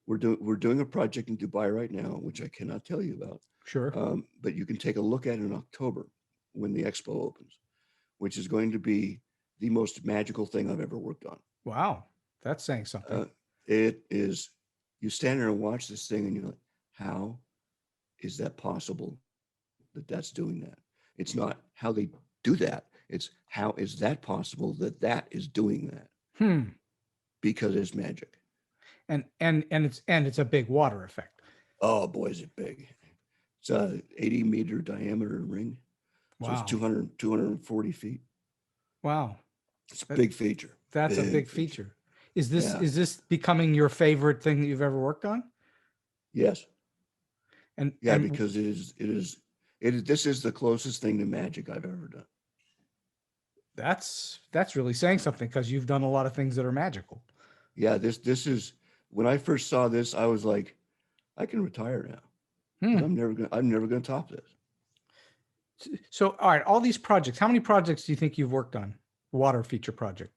we're doing a project in Dubai right now, which I cannot tell you about. Sure. But you can take a look at it in October when the expo opens, which is going to be the most magical thing I've ever worked on. Wow. That's saying something. It is, you stand there and watch this thing and you're like, how is that possible that that's doing that? It's not how they do that. It's how is that possible that that is doing that? Because it's magic. And it's a big water effect. Oh boy, is it big. It's a 80-meter diameter ring. So Wow. it's 240 feet. Wow. It's a big feature. That's a big feature. Is this becoming your favorite thing that you've ever worked on? Yes. And because this is the closest thing to magic I've ever done. That's really saying something, because you've done a lot of things that are magical. Yeah, this is, when I first saw this, I was like, I can retire now. I'm never gonna top this. So, all right, all these projects, how many projects do you think you've worked on? Water feature project.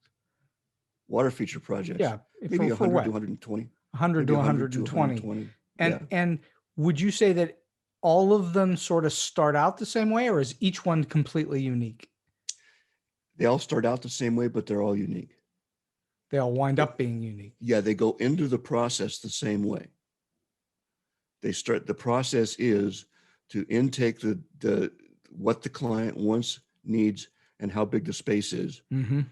Water feature projects. Yeah. Maybe 100 what? to 120. 100 to 120. And would you say that all of them sort of start out the same way, or is each one completely unique? They all start out the same way, but they're all unique. They all wind up being unique. Yeah, they go into the process the same way. The process is to intake the what the client wants, needs, and how big the space is. And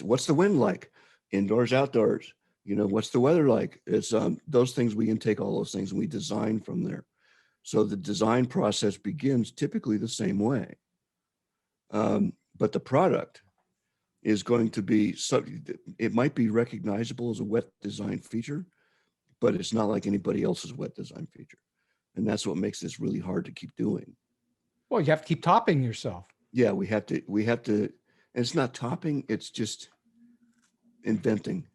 what's the wind like? Indoors, outdoors. What's the weather like? It's those things, we intake all those things and we design from there. So the design process begins typically the same way. But the product is going to be, it might be recognizable as a wet design feature, but it's not like anybody else's wet design feature. And that's what makes this really hard to keep doing. Well, you have to keep topping yourself. Yeah, we have to, and it's not topping, it's just inventing.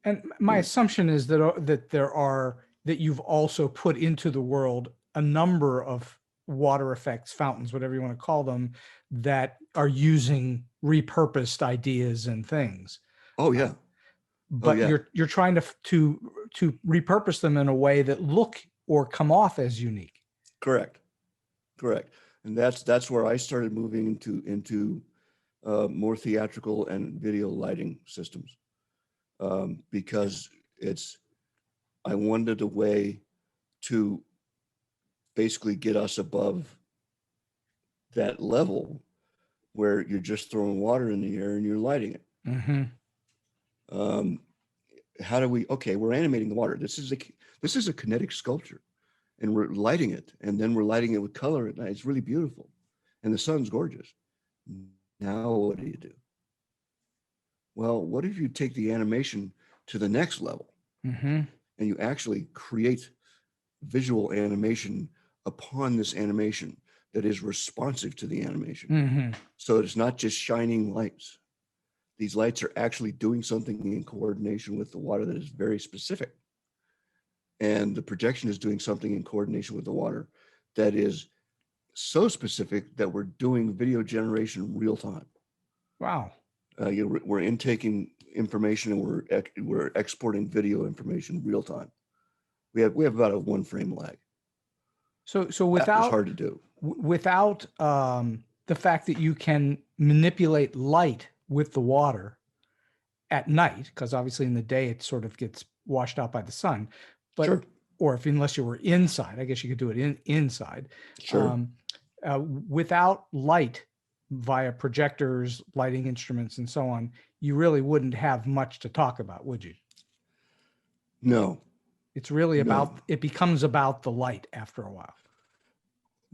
And my assumption is that you've also put into the world a number of water effects, fountains, whatever you want to call them, that are using repurposed ideas and things. Oh yeah. But you're trying to repurpose them in a way that look or come off as unique. Correct. And that's where I started moving into more theatrical and video lighting systems, because I wanted a way to basically get us above that level where you're just throwing water in the air and you're lighting it. We're animating the water. This is a kinetic sculpture, and we're lighting it, and then we're lighting it with color at night. It's really beautiful, and the sun's gorgeous. Now what do you do? Well, what if you take the animation to the next level, and you actually create visual animation upon this animation that is responsive to the animation. So it's not just shining lights. These lights are actually doing something in coordination with the water that is very specific. And the projection is doing something in coordination with the water that is so specific that we're doing video generation real time. Wow. We're intaking information and we're exporting video information real time. We have about a 1 frame lag. So that without, was hard to do. Without the fact that you can manipulate light with the water at night, because obviously in the day it sort of gets washed out by the sun, but Sure. Or unless you were inside, I guess you could do it inside. Sure. Without light via projectors, lighting instruments, and so on, you really wouldn't have much to talk about, would you? No. It's really it becomes about the light after a while.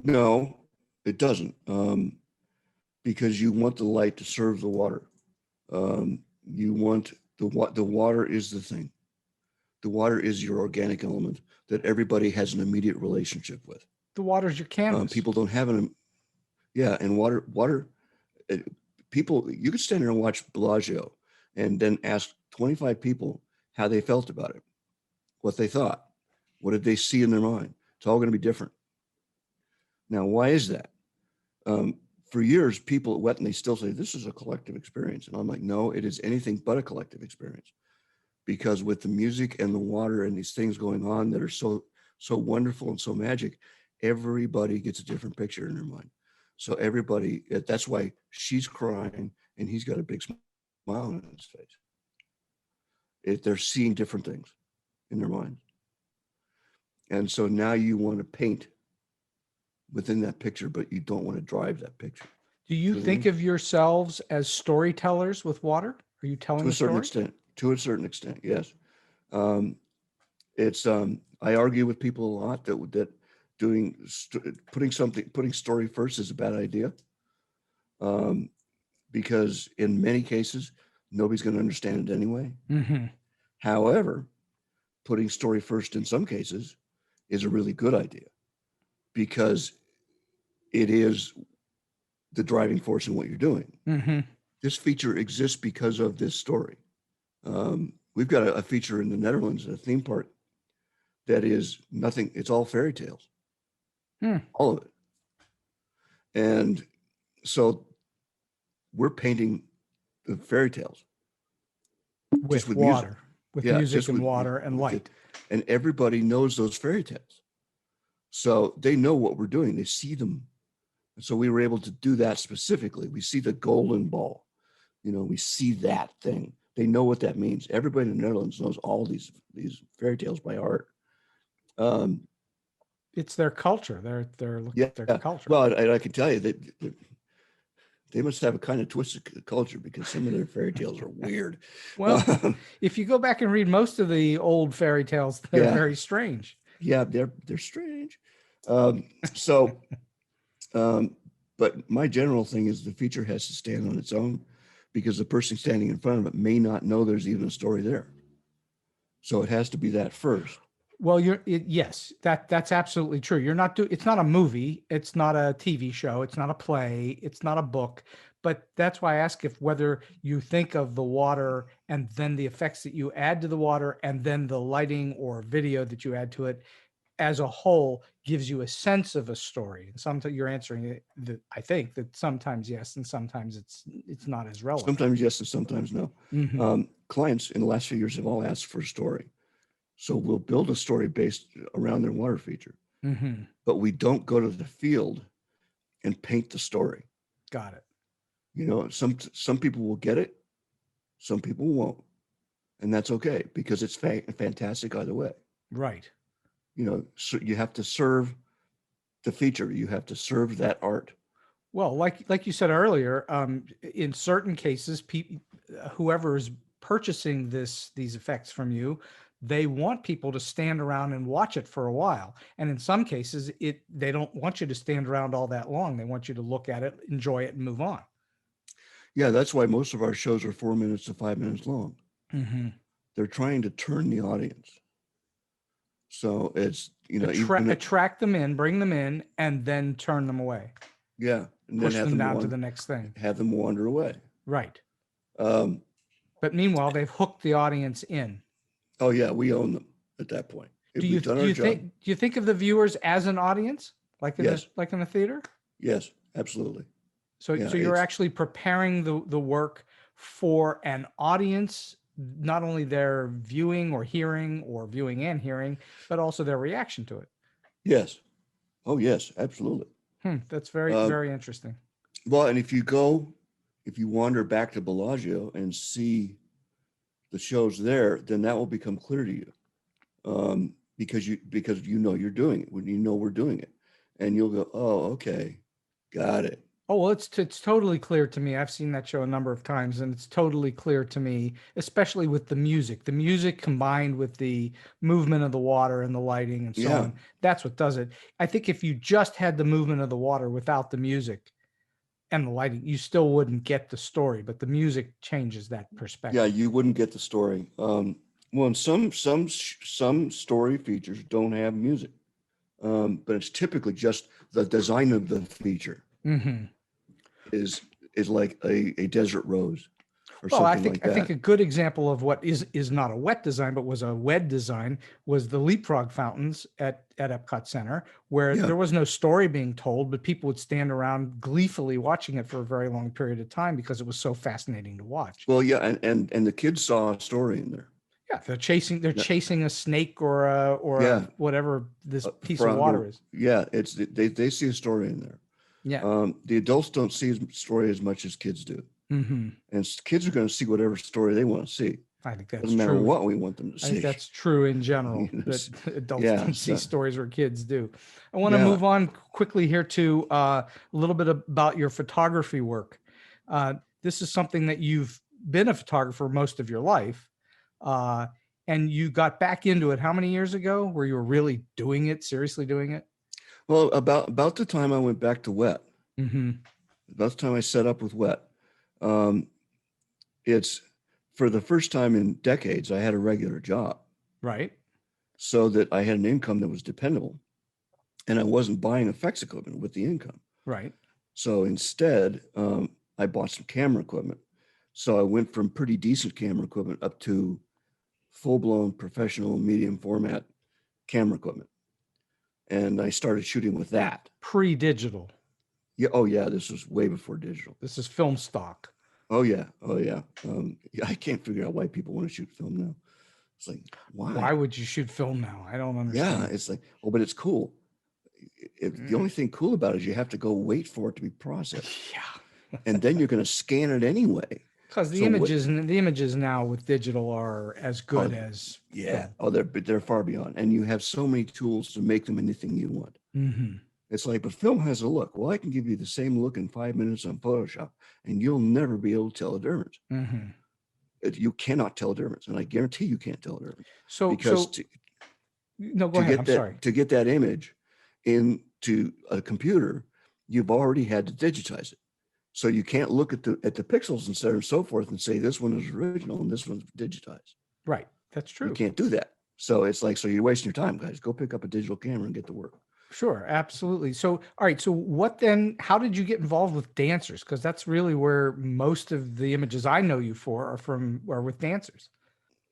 No, it doesn't. Because you want the light to serve the water. You want the water is the thing. The water is your organic element that everybody has an immediate relationship with. The water's your canvas. People don't have Yeah, and water. People, you could stand there and watch Bellagio, and then ask 25 people how they felt about it, what they thought, what did they see in their mind. It's all going to be different. Now, why is that? For years, people went and they still say this is a collective experience, and I'm like, no, it is anything but a collective experience, because with the music and the water and these things going on that are so wonderful and so magic, everybody gets a different picture in their mind. So everybody, that's why she's crying and he's got a big smile on his face. They're seeing different things in their minds. And so now you want to paint within that picture, but you don't want to drive that picture. Do you think of yourselves as storytellers with water? Are you telling to a certain story? extent? To a certain extent, yes. I argue with people a lot that putting story first is a bad idea, because in many cases nobody's going to understand it anyway. Mm-hmm. However, putting story first in some cases is a really good idea, because it is the driving force in what you're doing. Mm-hmm. This feature exists because of this story. We've got a feature in the Netherlands, a theme park, that is nothing. It's all fairy tales, all of it. And so we're painting the fairy tales with water, music. with Yeah, music just and with- water and with light. it. And everybody knows those fairy tales. So they know what we're doing. They see them. And so we were able to do that specifically. We see the golden ball. We see that thing. They know what that means. Everybody in the Netherlands knows all these fairy tales by heart. It's their culture. They're looking Yeah. at their culture. Well, I can tell you that they must have a kind of twisted culture, because some of their fairy tales are weird. Well, if you go back and read most of the old fairy tales, they're Yeah. very strange. Yeah, they're strange. But my general thing is the feature has to stand on its own, because the person standing in front of it may not know there's even a story there. So it has to be that first. Well, yes, that's absolutely true. It's not a movie, it's not a TV show, it's not a play, it's not a book. But that's why I ask whether you think of the water and then the effects that you add to the water and then the lighting or video that you add to it as a whole gives you a sense of a story. And sometimes you're answering it, I think that sometimes yes, and sometimes it's not as relevant. Sometimes yes, and sometimes no. Mm-hmm. Clients in the last few years have all asked for a story. So we'll build a story based around their water feature, Mm-hmm. but we don't go to the field and paint the story. Got it. Some people will get it, some people won't, and that's okay, because it's fantastic either way. Right. So you have to serve the feature. You have to serve that art. Well, like you said earlier, in certain cases, whoever is purchasing these effects from you, they want people to stand around and watch it for a while. And in some cases, they don't want you to stand around all that long. They want you to look at it, enjoy it, and move on. Yeah, that's why most of our shows are 4 minutes to 5 minutes long. Mm-hmm. They're trying to turn the audience. So it's, attract them in, bring them in, and then turn them away. Yeah. And Push then have them down to the next thing. Have them wander away. Right. But meanwhile, they've hooked the audience in. Oh yeah, we own them at that point. Do you think of the viewers as an audience, like in a theater? Yes, absolutely. So you're actually preparing the work for an audience, not only their viewing or hearing, or viewing and hearing, but also their reaction to it. Yes. Oh yes, absolutely. That's very interesting. Well, and if you wander back to Bellagio and see the shows there, then that will become clear to you, because you're doing it, when we're doing it, and you'll go, oh, okay, got it. Oh, well, it's totally clear to me. I've seen that show a number of times, and it's totally clear to me, especially with the music combined with the movement of the water and the lighting and so on. That's what does it. I think if you just had the movement of the water without the music and the lighting, you still wouldn't get the story, but the music changes that perspective. Yeah, you wouldn't get the story. Well, and some story features don't have music, but it's typically just the design of the feature. Mm-hmm. is like a desert rose or Well, something like I think that. a good example of what is not a wet design, but was a wed design, was the Leapfrog Fountains at Epcot Center, where Yeah. there was no story being told, but people would stand around gleefully watching it for a very long period of time because it was so fascinating to watch. Well, yeah, and the kids saw a story in there. Yeah, they're Yeah. chasing a snake or Yeah. whatever this piece of Frog water or- is. Yeah, it's they see a story in there. Yeah. The adults don't see a story as much as kids do, Mm-hmm. and kids are going to see whatever story they want to see. I think that's Doesn't matter true. what we want them to I think see. that's true in general, You know, that adults yeah, don't see so- stories where kids do. I want to Yeah. move on quickly here to a little bit about your photography work. This is something that you've been a photographer most of your life, and you got back into it how many years ago, where you were really doing it, seriously doing it? Well, about the time I went back to wet, Mm-hmm. about the time I set up with wet, um, it's for the first time in decades I had a regular job, Right. so that I had an income that was dependable, and I wasn't buying effects equipment with the income. Right. So instead, I bought some camera equipment. So I went from pretty decent camera equipment up to full-blown professional medium format camera equipment. And I started shooting with that. Pre-digital. Yeah. Oh yeah. This was way before digital. This is film stock. Oh yeah. Oh yeah. Yeah, I can't figure out why people want to shoot film now. It's like, Why would you shoot film now? I don't understand. Yeah. It's like, oh, but it's cool. The only thing cool about it is you have to go wait for it to be processed. Yeah. And then you're going to scan it anyway. Because the So images now with digital are as good as Yeah. film. Oh, they're far beyond. And you have so many tools to make them anything you want. Mm-hmm. It's like, but film has a look. Well, I can give you the same look in 5 minutes on Photoshop, and you'll never be able to tell a difference. Mm-hmm. You cannot tell a difference, and I guarantee you can't tell a difference. So Because no, go ahead. I'm sorry. to get that image into a computer, you've already had to digitize it. So you can't look at the pixels and so forth and say this one is original and this one's digitized. Right. That's true. You can't do that. So it's like, so you're wasting your time, guys. Go pick up a digital camera and get to work. Sure. Absolutely. So, all right. So what then, how did you get involved with dancers? Because that's really where most of the images I know you for are with dancers.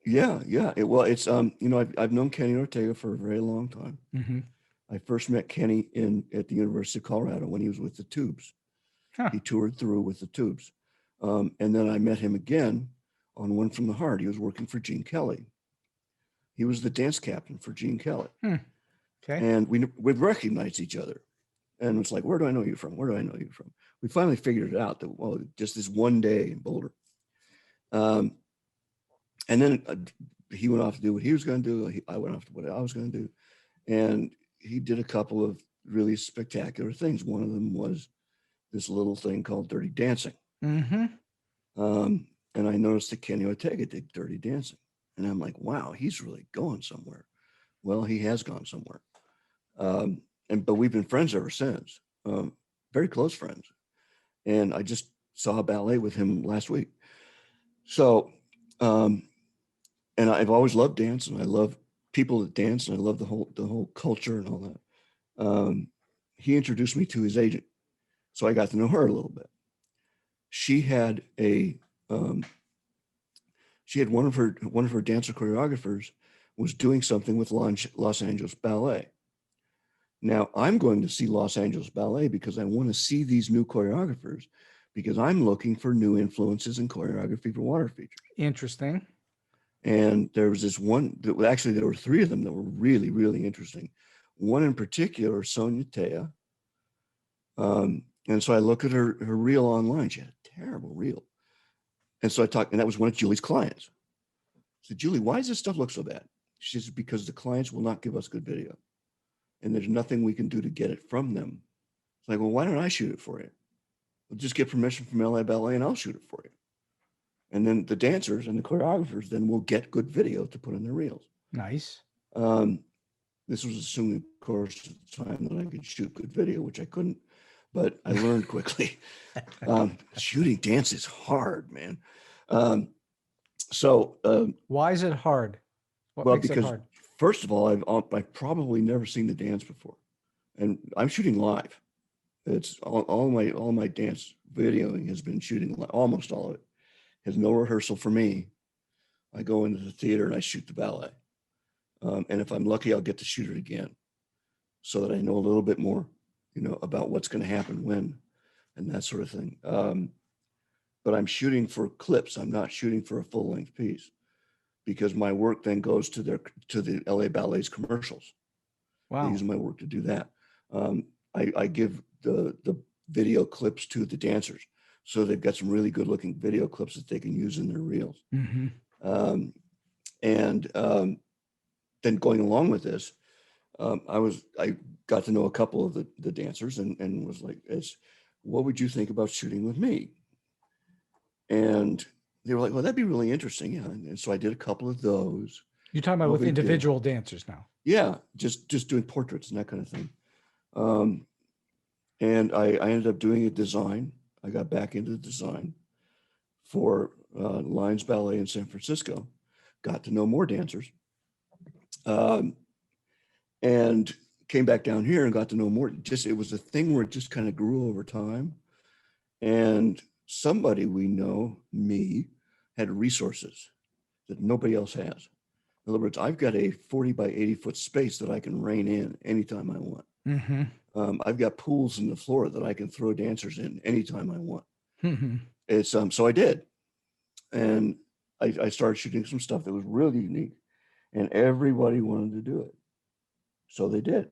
Yeah. Yeah. It's, I've known Kenny Ortega for a very long time. Mm-hmm. I first met Kenny at the University of Colorado when he was with the Tubes. Huh. He toured through with the Tubes. And then I met him again on One from the Heart. He was working for Gene Kelly. He was the dance captain for Gene Kelly. Okay. And we recognized each other. And it's like, where do I know you from? Where do I know you from? We finally figured it out that, well, just this one day in Boulder. And then he went off to do what he was going to do. I went off to what I was going to do. And he did a couple of really spectacular things. One of them was this little thing called Dirty Dancing. Mm-hmm. And I noticed that Kenny Ortega did Dirty Dancing. And I'm like, wow, he's really going somewhere. Well, he has gone somewhere. But we've been friends ever since, very close friends. And I just saw a ballet with him last week. So, and I've always loved dance, and I love people that dance, and I love the whole culture and all that. He introduced me to his agent, so I got to know her a little bit. She had one of her dancer choreographers was doing something with Los Angeles Ballet. Now I'm going to see Los Angeles Ballet because I want to see these new choreographers, because I'm looking for new influences in choreography for water features. Interesting. And there was this one, actually there were three of them that were really, really interesting. One in particular, Sonia Tea. And so I looked at her reel online. She had a terrible reel. And so and that was one of Julie's clients. I said, Julie, why does this stuff look so bad? She says, because the clients will not give us good video. And there's nothing we can do to get it from them. It's like, well, why don't I shoot it for you? We'll just get permission from LA Ballet and I'll shoot it for you. And then the dancers and the choreographers then will get good video to put in their reels. Nice. This was assuming, of course, at the time that I could shoot good video, which I couldn't, but I learned quickly. Shooting dance is hard, man. Why is it hard? What well, makes it because hard? first of all, I've probably never seen the dance before, and I'm shooting live. It's all my dance videoing has been shooting, almost all of it. Has no rehearsal for me. I go into the theater and I shoot the ballet. And if I'm lucky, I'll get to shoot it again so that I know a little bit more, about what's going to happen when and that sort of thing. But I'm shooting for clips. I'm not shooting for a full length piece because my work then goes to the LA Ballet's commercials. They Wow. use my work to do that. I give the video clips to the dancers. So they've got some really good looking video clips that they can use in their reels. Mm-hmm. Then going along with this, I got to know a couple of the dancers and was like, what would you think about shooting with me? And they were like, well, that'd be really interesting. Yeah. And so I did a couple of those. You're talking about with individual dancers now. Yeah. Just doing portraits and that kind of thing. And I ended up doing a design. I got back into the design for Lions Ballet in San Francisco, got to know more dancers, and came back down here and got to know more. It was a thing where it just kind of grew over time. And somebody we know, me, had resources that nobody else has. In other words, I've got a 40 by 80 foot space that I can rein in anytime I want. Mm-hmm. I've got pools in the floor that I can throw dancers in anytime I want. Mm-hmm. It's so I did. And I started shooting some stuff that was really unique and everybody wanted to do it. So they did.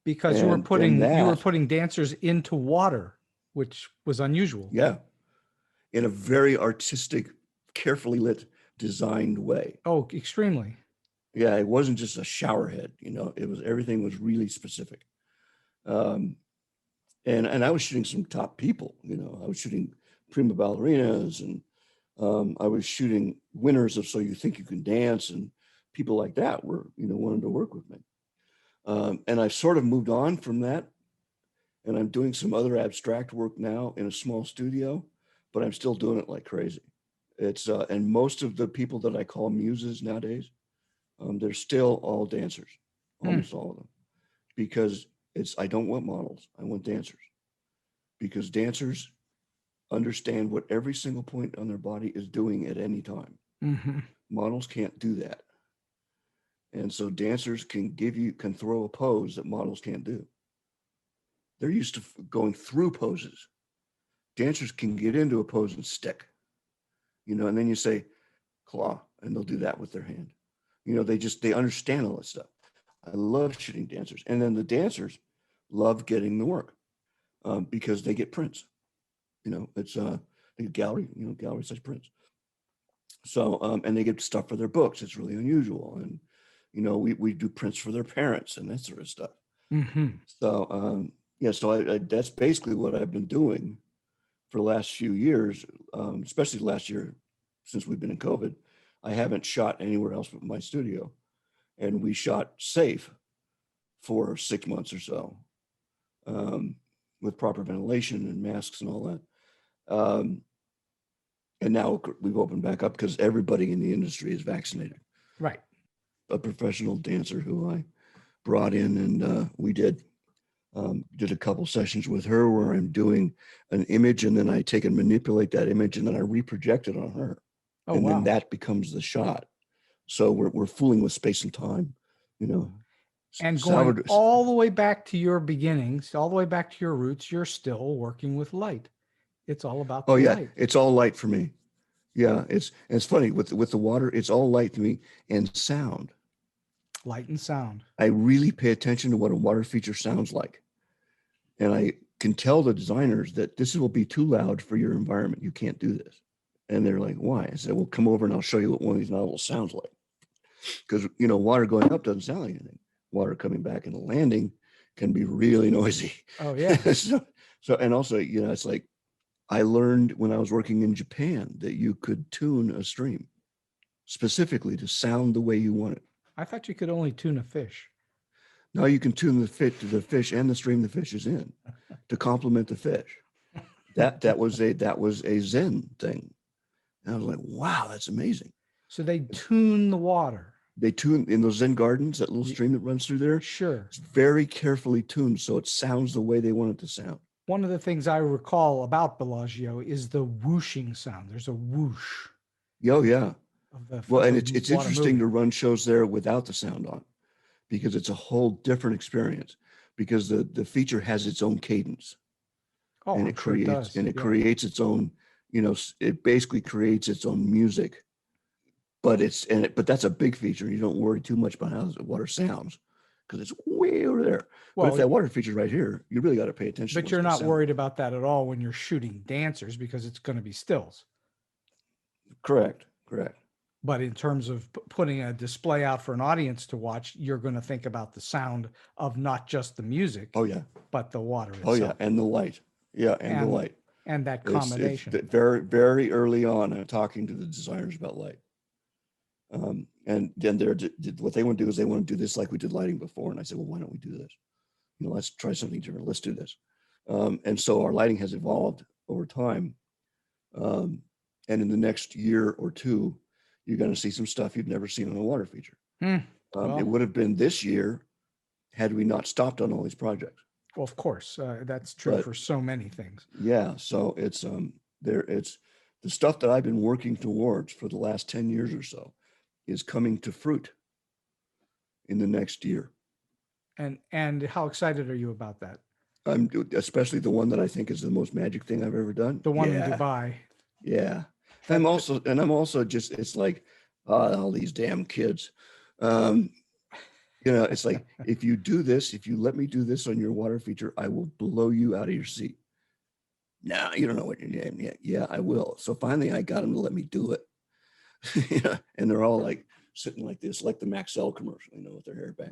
Because you were putting dancers into water, which was unusual. Yeah. In a very artistic, carefully lit, designed way. Oh, extremely. Yeah, it wasn't just a shower head, everything was really specific. And I was shooting some top people, I was shooting prima ballerinas and I was shooting winners of So You Think You Can Dance, and people like that were, wanted to work with me. And I've sort of moved on from that, and I'm doing some other abstract work now in a small studio, but I'm still doing it like crazy. It's and most of the people that I call muses nowadays, they're still all dancers, almost all of them, because I don't want models, I want dancers, because dancers understand what every single point on their body is doing at any time. Mm-hmm. Models can't do that. And so dancers can throw a pose that models can't do. They're used to going through poses. Dancers can get into a pose and stick, and then you say claw, and they'll do that with their hand. They understand all that stuff. I love shooting dancers. And then the dancers love getting the work because they get prints. It's a gallery, gallery size prints. So, and they get stuff for their books. It's really unusual. And, we do prints for their parents and that sort of stuff. Mm-hmm. So, so that's basically what I've been doing for the last few years, especially last year, since we've been in COVID. I haven't shot anywhere else but my studio, and we shot safe for 6 months or so, with proper ventilation and masks and all that. And now we've opened back up because everybody in the industry is vaccinated. Right. A professional dancer who I brought in, and we did a couple sessions with her where I'm doing an image, and then I take and manipulate that image, and then I reproject it on her. Oh, and wow. Then that becomes the shot. So we're fooling with space and time, And going all the way back to your beginnings, all the way back to your roots, you're still working with light. It's all about the light. It's all light for me. Yeah, it's funny with the water. It's all light to me, and sound. Light and sound. I really pay attention to what a water feature sounds like, and I can tell the designers that this will be too loud for your environment. You can't do this. And they're like, why? I said, well, come over and I'll show you what one of these novels sounds like. Because, water going up doesn't sound like anything. Water coming back and landing can be really noisy. Oh, yeah. And also, it's like, I learned when I was working in Japan that you could tune a stream specifically to sound the way you want it. I thought you could only tune a fish. Now you can tune the fish and the stream the fish is in to complement the fish. That was a Zen thing. And I was like, wow, that's amazing. So they tune the water. They tune in those Zen gardens, that little stream that runs through there. Sure. It's very carefully tuned, so it sounds the way they want it to sound. One of the things I recall about Bellagio is the whooshing sound. There's a whoosh. Oh yeah. Well, and it's water interesting moving. to run shows there without the sound on, because it's a whole different experience. Because the feature has its own cadence, Oh, and I'm it sure it creates does. and it Yeah. creates its own. It basically creates its own music. But that's a big feature. You don't worry too much about how the water sounds, because it's way over there. But Well, if that water feature's right here, you really got to pay attention. but you're not worried about that at all when you're shooting dancers, because it's going to be stills. Correct. But in terms of putting a display out for an audience to watch, you're going to think about the sound of not just the music, Oh yeah. but the water itself. Oh yeah, and the light. Yeah, and the light. And that It's combination. very, very early on, talking to the designers about light. And then what they want to do is they want to do this like we did lighting before. And I said, well, why don't we do this? Let's try something different. Let's do this. And so our lighting has evolved over time. And in the next year or two, you're going to see some stuff you've never seen on a water feature. Well, It would have been this year had we not stopped on all these projects. well, of course, that's true But- for so many things. Yeah, so it's the stuff that I've been working towards for the last 10 years or so is coming to fruit in the next year. And how excited are you about that? I'm especially the one that I think is the most magic thing I've ever done. The one in Yeah, Dubai. Yeah. I'm also just, it's like, all these damn kids. It's like, if you do this, if you let me do this on your water feature, I will blow you out of your seat. No, you don't know what you're doing yet. Yeah, I will. So finally I got them to let me do it. And they're all like sitting like this, like the Maxell commercial, with their hair back.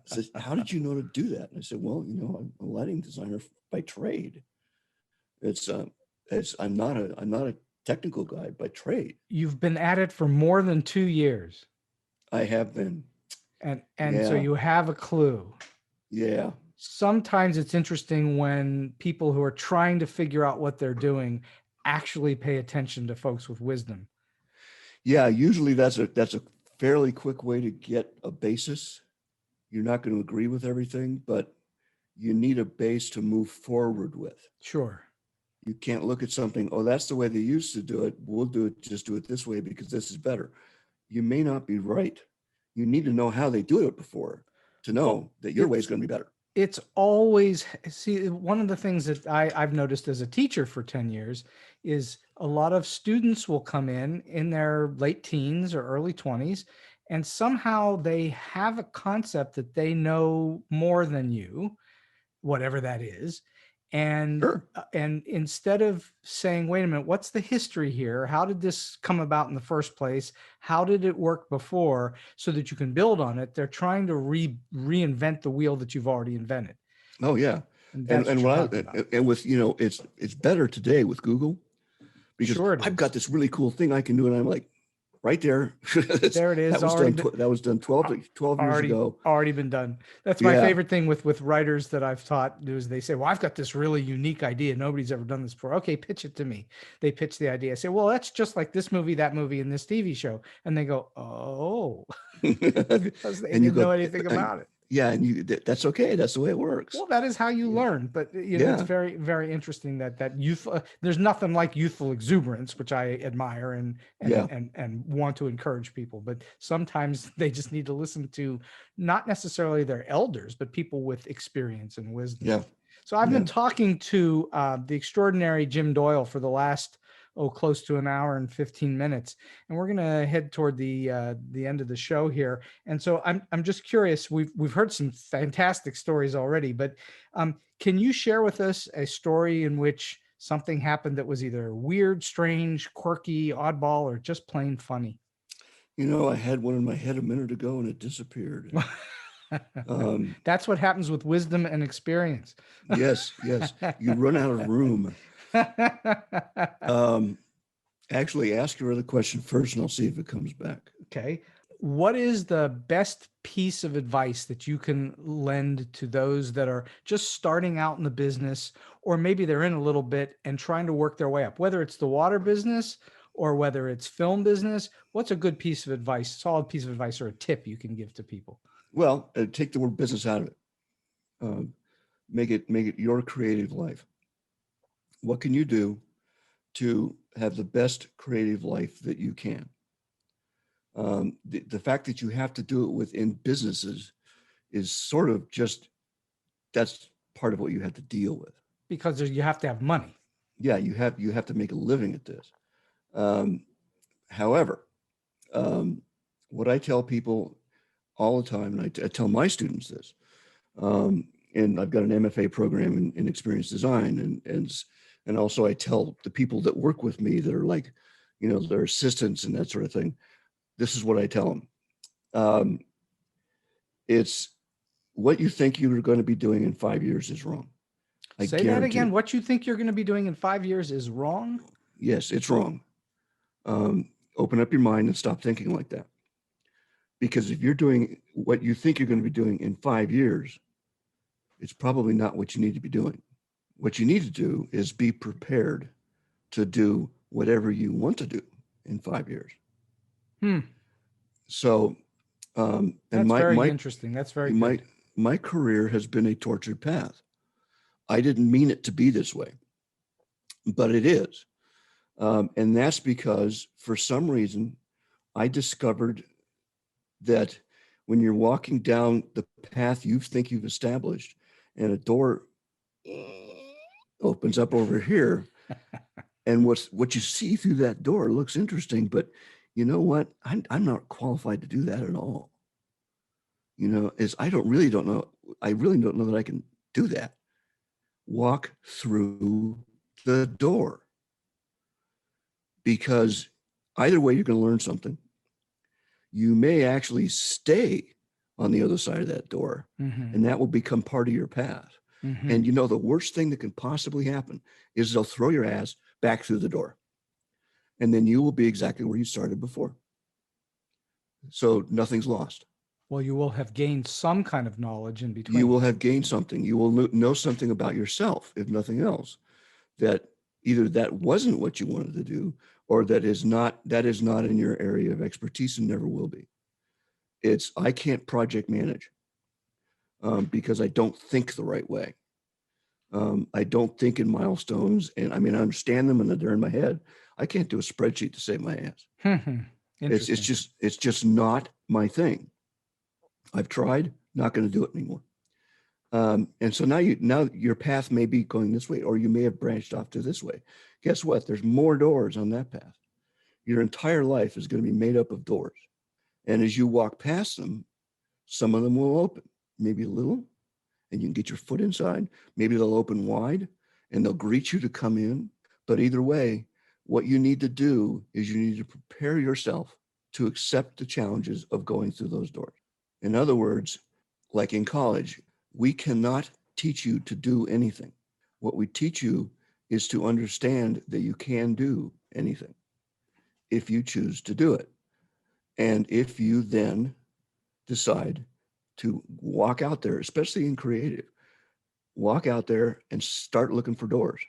Says, how did you know to do that? And I said, well, I'm a lighting designer by trade. I'm not a technical guy by trade. You've been at it for more than 2 years. I have been. And Yeah. so you have a clue. Yeah. Sometimes it's interesting when people who are trying to figure out what they're doing actually pay attention to folks with wisdom. Yeah. Usually that's a fairly quick way to get a basis. You're not going to agree with everything, but you need a base to move forward with. Sure. You can't look at something, oh, that's the way they used to do it. We'll just do it this way because this is better. You may not be right. You need to know how they do it before to know that your way is going to be better. It's always, see, one of the things that I've noticed as a teacher for 10 years is a lot of students will come in their late teens or early 20s, and somehow they have a concept that they know more than you, whatever that is. And Sure. And instead of saying, wait a minute, what's the history here? How did this come about in the first place? How did it work before, so that you can build on it? They're trying to reinvent the wheel that you've already invented. Oh yeah. that's And what you're talking about. with, it's better today with Google, because Sure it I've is. got this really cool thing I can do. And I'm like, right there. There it is. That was done 12 years ago. Already been done. That's my Yeah. favorite thing with writers that I've taught, is they say, well, I've got this really unique idea. Nobody's ever done this before. Okay, pitch it to me. They pitch the idea. I say, well, that's just like this movie, that movie, and this TV show. And they go, oh, because they And you didn't go, know anything about it. Yeah. And that's okay. That's the way it works. Well, that is how you learn. But it's Yeah. very, very interesting that youth. There's nothing like youthful exuberance, which I admire and Yeah. and want to encourage people. But sometimes they just need to listen to not necessarily their elders, but people with experience and wisdom. Yeah. So I've been Yeah. talking to the extraordinary Jim Doyle for the last close to an hour and 15 minutes, and we're going to head toward the end of the show here. And so I'm just curious. We've heard some fantastic stories already, but can you share with us a story in which something happened that was either weird, strange, quirky, oddball, or just plain funny? I had one in my head a minute ago and it disappeared. That's what happens with wisdom and experience. Yes. You run out of room. Actually, ask your other question first and I'll see if it comes back. Okay. What is the best piece of advice that you can lend to those that are just starting out in the business, or maybe they're in a little bit and trying to work their way up, whether it's the water business or whether it's film business, what's a good piece of advice, solid piece of advice or a tip you can give to people? Well, take the word business out of it. Make it your creative life. What can you do to have the best creative life that you can? The fact that you have to do it within businesses is sort of just, that's part of what you have to deal with. Because you have to have money. Yeah, you have to make a living at this. However, what I tell people all the time, and I tell my students this, and I've got an MFA program in experience design, and also I tell the people that work with me that are like, their assistants and that sort of thing. This is what I tell them. It's what you think you're going to be doing in 5 years is wrong. Say that again. What you think you're going to be doing in 5 years is wrong? Yes, it's wrong. Open up your mind and stop thinking like that. Because if you're doing what you think you're going to be doing in 5 years, it's probably not what you need to be doing. What you need to do is be prepared to do whatever you want to do in 5 years. So, that's very interesting. That's very good. My career has been a tortured path. I didn't mean it to be this way, but it is. And that's because for some reason, I discovered that when you're walking down the path you think you've established and a door opens up over here, and what you see through that door looks interesting, but you know what? I'm not qualified to do that at all. I really don't know that I can do that. Walk through the door, because either way, you're going to learn something. You may actually stay on the other side of that door, and that will become part of your path. And the worst thing that can possibly happen is they'll throw your ass back through the door, and then you will be exactly where you started before. So nothing's lost. Well, you will have gained some kind of knowledge in between. You will have gained something. You will know something about yourself, if nothing else, that either that wasn't what you wanted to do, or that is not in your area of expertise and never will be. I can't project manage because I don't think the right way. I don't think in milestones, and I understand them and they're in my head. I can't do a spreadsheet to save my ass. It's just not my thing. I've tried, not going to do it anymore. And so now your path may be going this way, or you may have branched off to this way. Guess what? There's more doors on that path. Your entire life is going to be made up of doors. And as you walk past them, some of them will open, maybe a little, and you can get your foot inside. Maybe they'll open wide and they'll greet you to come in. But either way, what you need to do is you need to prepare yourself to accept the challenges of going through those doors. In other words, like in college, we cannot teach you to do anything. What we teach you is to understand that you can do anything if you choose to do it. And if you then decide to walk out there, especially in creative, walk out there and start looking for doors.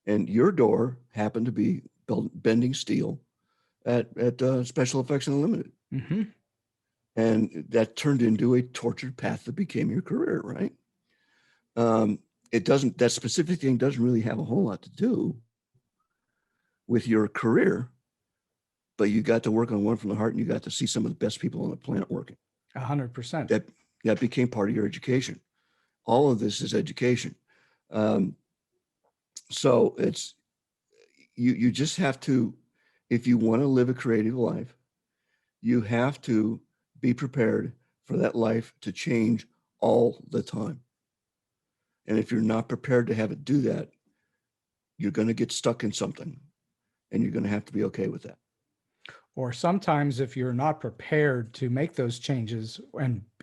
And your door happened to be bending steel at Special Effects Unlimited. And that turned into a tortured path that became your career, right? That specific thing doesn't really have a whole lot to do with your career, but you got to work on one from the heart, and you got to see some of the best people on the planet working. 100%. That became part of your education. All of this is education. So it's, you just have to, if you want to live a creative life, you have to be prepared for that life to change all the time. And if you're not prepared to have it do that, you're going to get stuck in something, and you're going to have to be okay with that. Or sometimes if you're not prepared to make those changes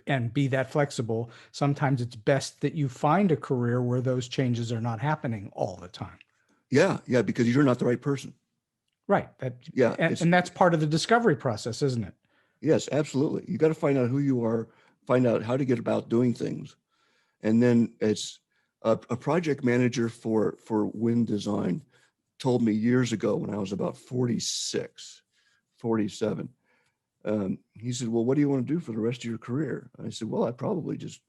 and be that flexible, sometimes it's best that you find a career where those changes are not happening all the time. Yeah, because you're not the right person. Right. And that's part of the discovery process, isn't it? Yes, absolutely. You got to find out who you are, find out how to get about doing things. And then it's a project manager for Wynn Design told me years ago when I was about 46, 47. He said, well, what do you want to do for the rest of your career? I said, well, I'd probably just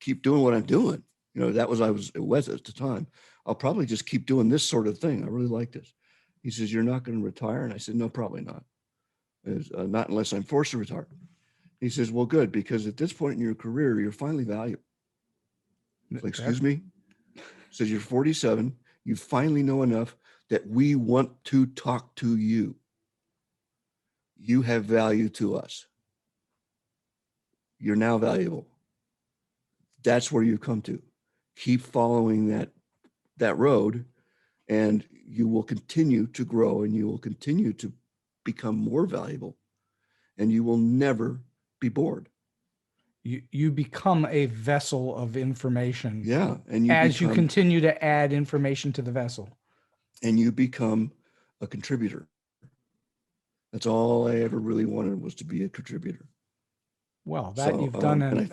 keep doing what I'm doing. You know, it was at the time. I'll probably just keep doing this sort of thing. I really like this. He says, you're not going to retire? And I said, no, probably not. Not unless I'm forced to retire. He says, well, good, because at this point in your career, you're finally valuable. Like, excuse me? He says, you're 47. You finally know enough that we want to talk to you. You have value to us. You're now valuable. That's where you've come to. Keep following that road, and you will continue to grow, and you will continue to become more valuable, and you will never be bored. You become a vessel of information. Yeah. And you continue to add information to the vessel. And you become a contributor. That's all I ever really wanted, was to be a contributor. Well, that you've done, and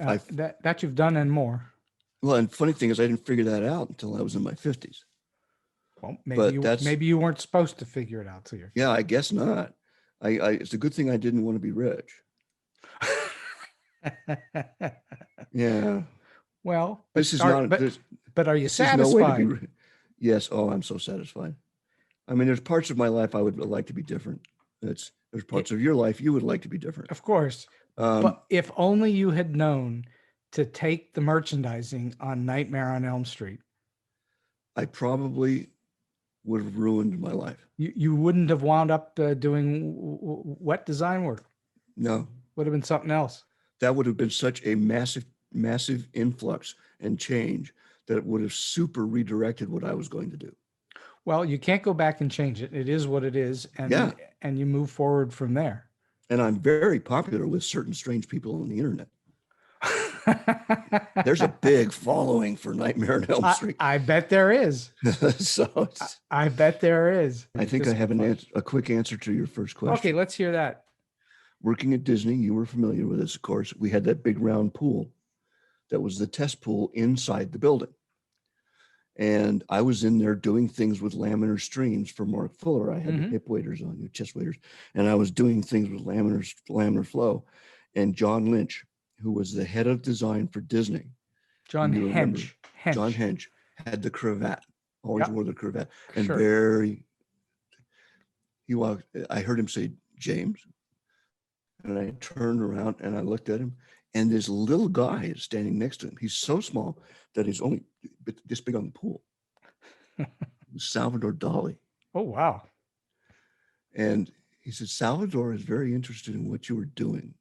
that you've done and more. Well, and funny thing is, I didn't figure that out until I was in my 50s. Well, maybe you weren't supposed to figure it out till you're. Yeah, I guess not. It's a good thing I didn't want to be rich. Yeah. Well, this is not. But are you satisfied? No, yes. Oh, I'm so satisfied. I mean, there's parts of my life I would like to be different. There's parts of your life you would like to be different. Of course. But if only you had known to take the merchandising on Nightmare on Elm Street, I probably would have ruined my life. You wouldn't have wound up doing wet design work. No. Would have been something else. That would have been such a massive influx and change that it would have super redirected what I was going to do. Well, you can't go back and change it. It is what it is. And you move forward from there. And I'm very popular with certain strange people on the internet. There's a big following for Nightmare on Elm Street. I bet there is. I bet there is. I think I have a quick answer to your first question. Okay, let's hear that. Working at Disney, you were familiar with this, of course. We had that big round pool that was the test pool inside the building. And I was in there doing things with laminar streams for Mark Fuller. I had the hip waders on, your chest waders, and I was doing things with laminar flow. And John Lynch, who was the head of design for Disney. John Hench. John Hench had the cravat, always wore the cravat. And he walked, I heard him say, James. And I turned around and I looked at him, and this little guy is standing next to him. He's so small that he's only this big on the pool. Salvador Dali. Oh, wow. And he said, Salvador is very interested in what you were doing.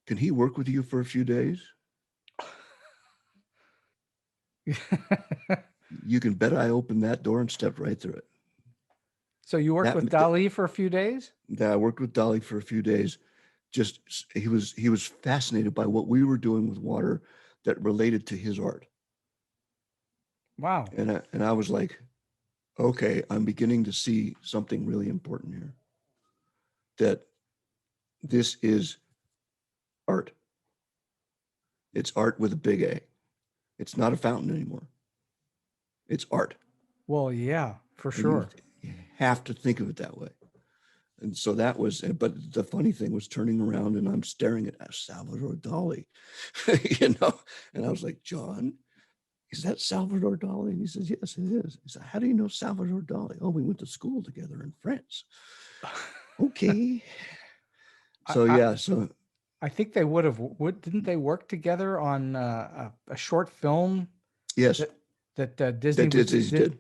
Can he work with you for a few days? You can bet I opened that door and stepped right through it. So you worked with Dali for a few days? Yeah, I worked with Dali for a few days. Just he was fascinated by what we were doing with water that related to his art. Wow. And I was like, okay, I'm beginning to see something really important here. That this is art. It's art with a big A. It's not a fountain anymore. It's art. Well, yeah, for sure. You have to think of it that way. And so that was, but the funny thing was turning around and I'm staring at Salvador Dali, and I was like, John, is that Salvador Dali? And he says, yes, it is. He said, how do you know Salvador Dali? Oh, we went to school together in France. Okay. So I think they didn't they work together on a short film? Yes. That Disney did.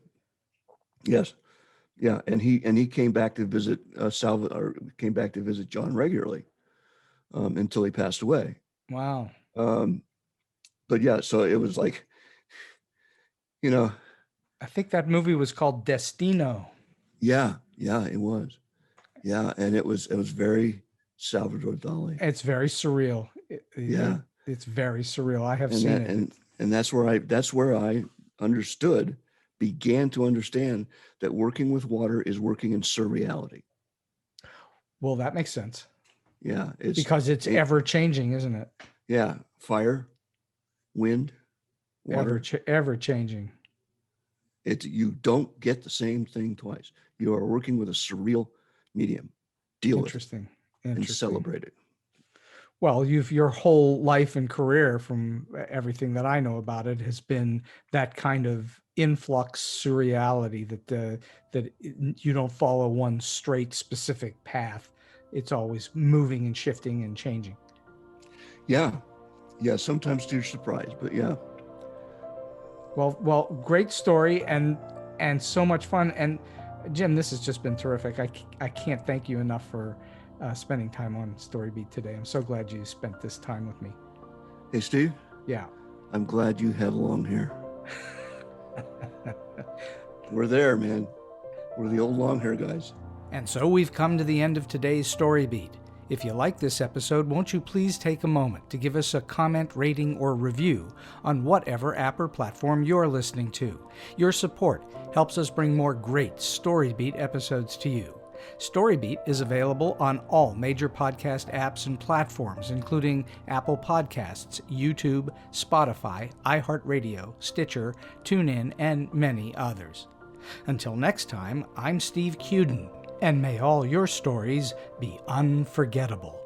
Yes. Yeah. And he came back to visit came back to visit John regularly until he passed away. Wow. But yeah, so it was like, I think that movie was called Destino. Yeah, it was. Yeah. And it was very Salvador Dali. It's very surreal. It's very surreal. I have seen it. And that's where I began to understand that working with water is working in surreality. Well, that makes sense. Yeah. Because it's ever changing, isn't it? Yeah. Fire, wind, water. Ever changing. You don't get the same thing twice. You are working with a surreal medium. Deal with it Interesting. and celebrate it. Well, your whole life and career, from everything that I know about it, has been that kind of influx surreality that you don't follow one straight specific path. It's always moving and shifting and changing. Yeah. Sometimes to your surprise, but yeah. Well, great story and so much fun. And Jim, this has just been terrific. I can't thank you enough for spending time on StoryBeat today. I'm so glad you spent this time with me. Hey, Steve. Yeah. I'm glad you have long hair. We're there, man. We're the old long hair guys. And so we've come to the end of today's StoryBeat. If you like this episode, won't you please take a moment to give us a comment, rating, or review on whatever app or platform you're listening to. Your support helps us bring more great StoryBeat episodes to you. StoryBeat is available on all major podcast apps and platforms, including Apple Podcasts, YouTube, Spotify, iHeartRadio, Stitcher, TuneIn, and many others. Until next time, I'm Steve Cuden, and may all your stories be unforgettable.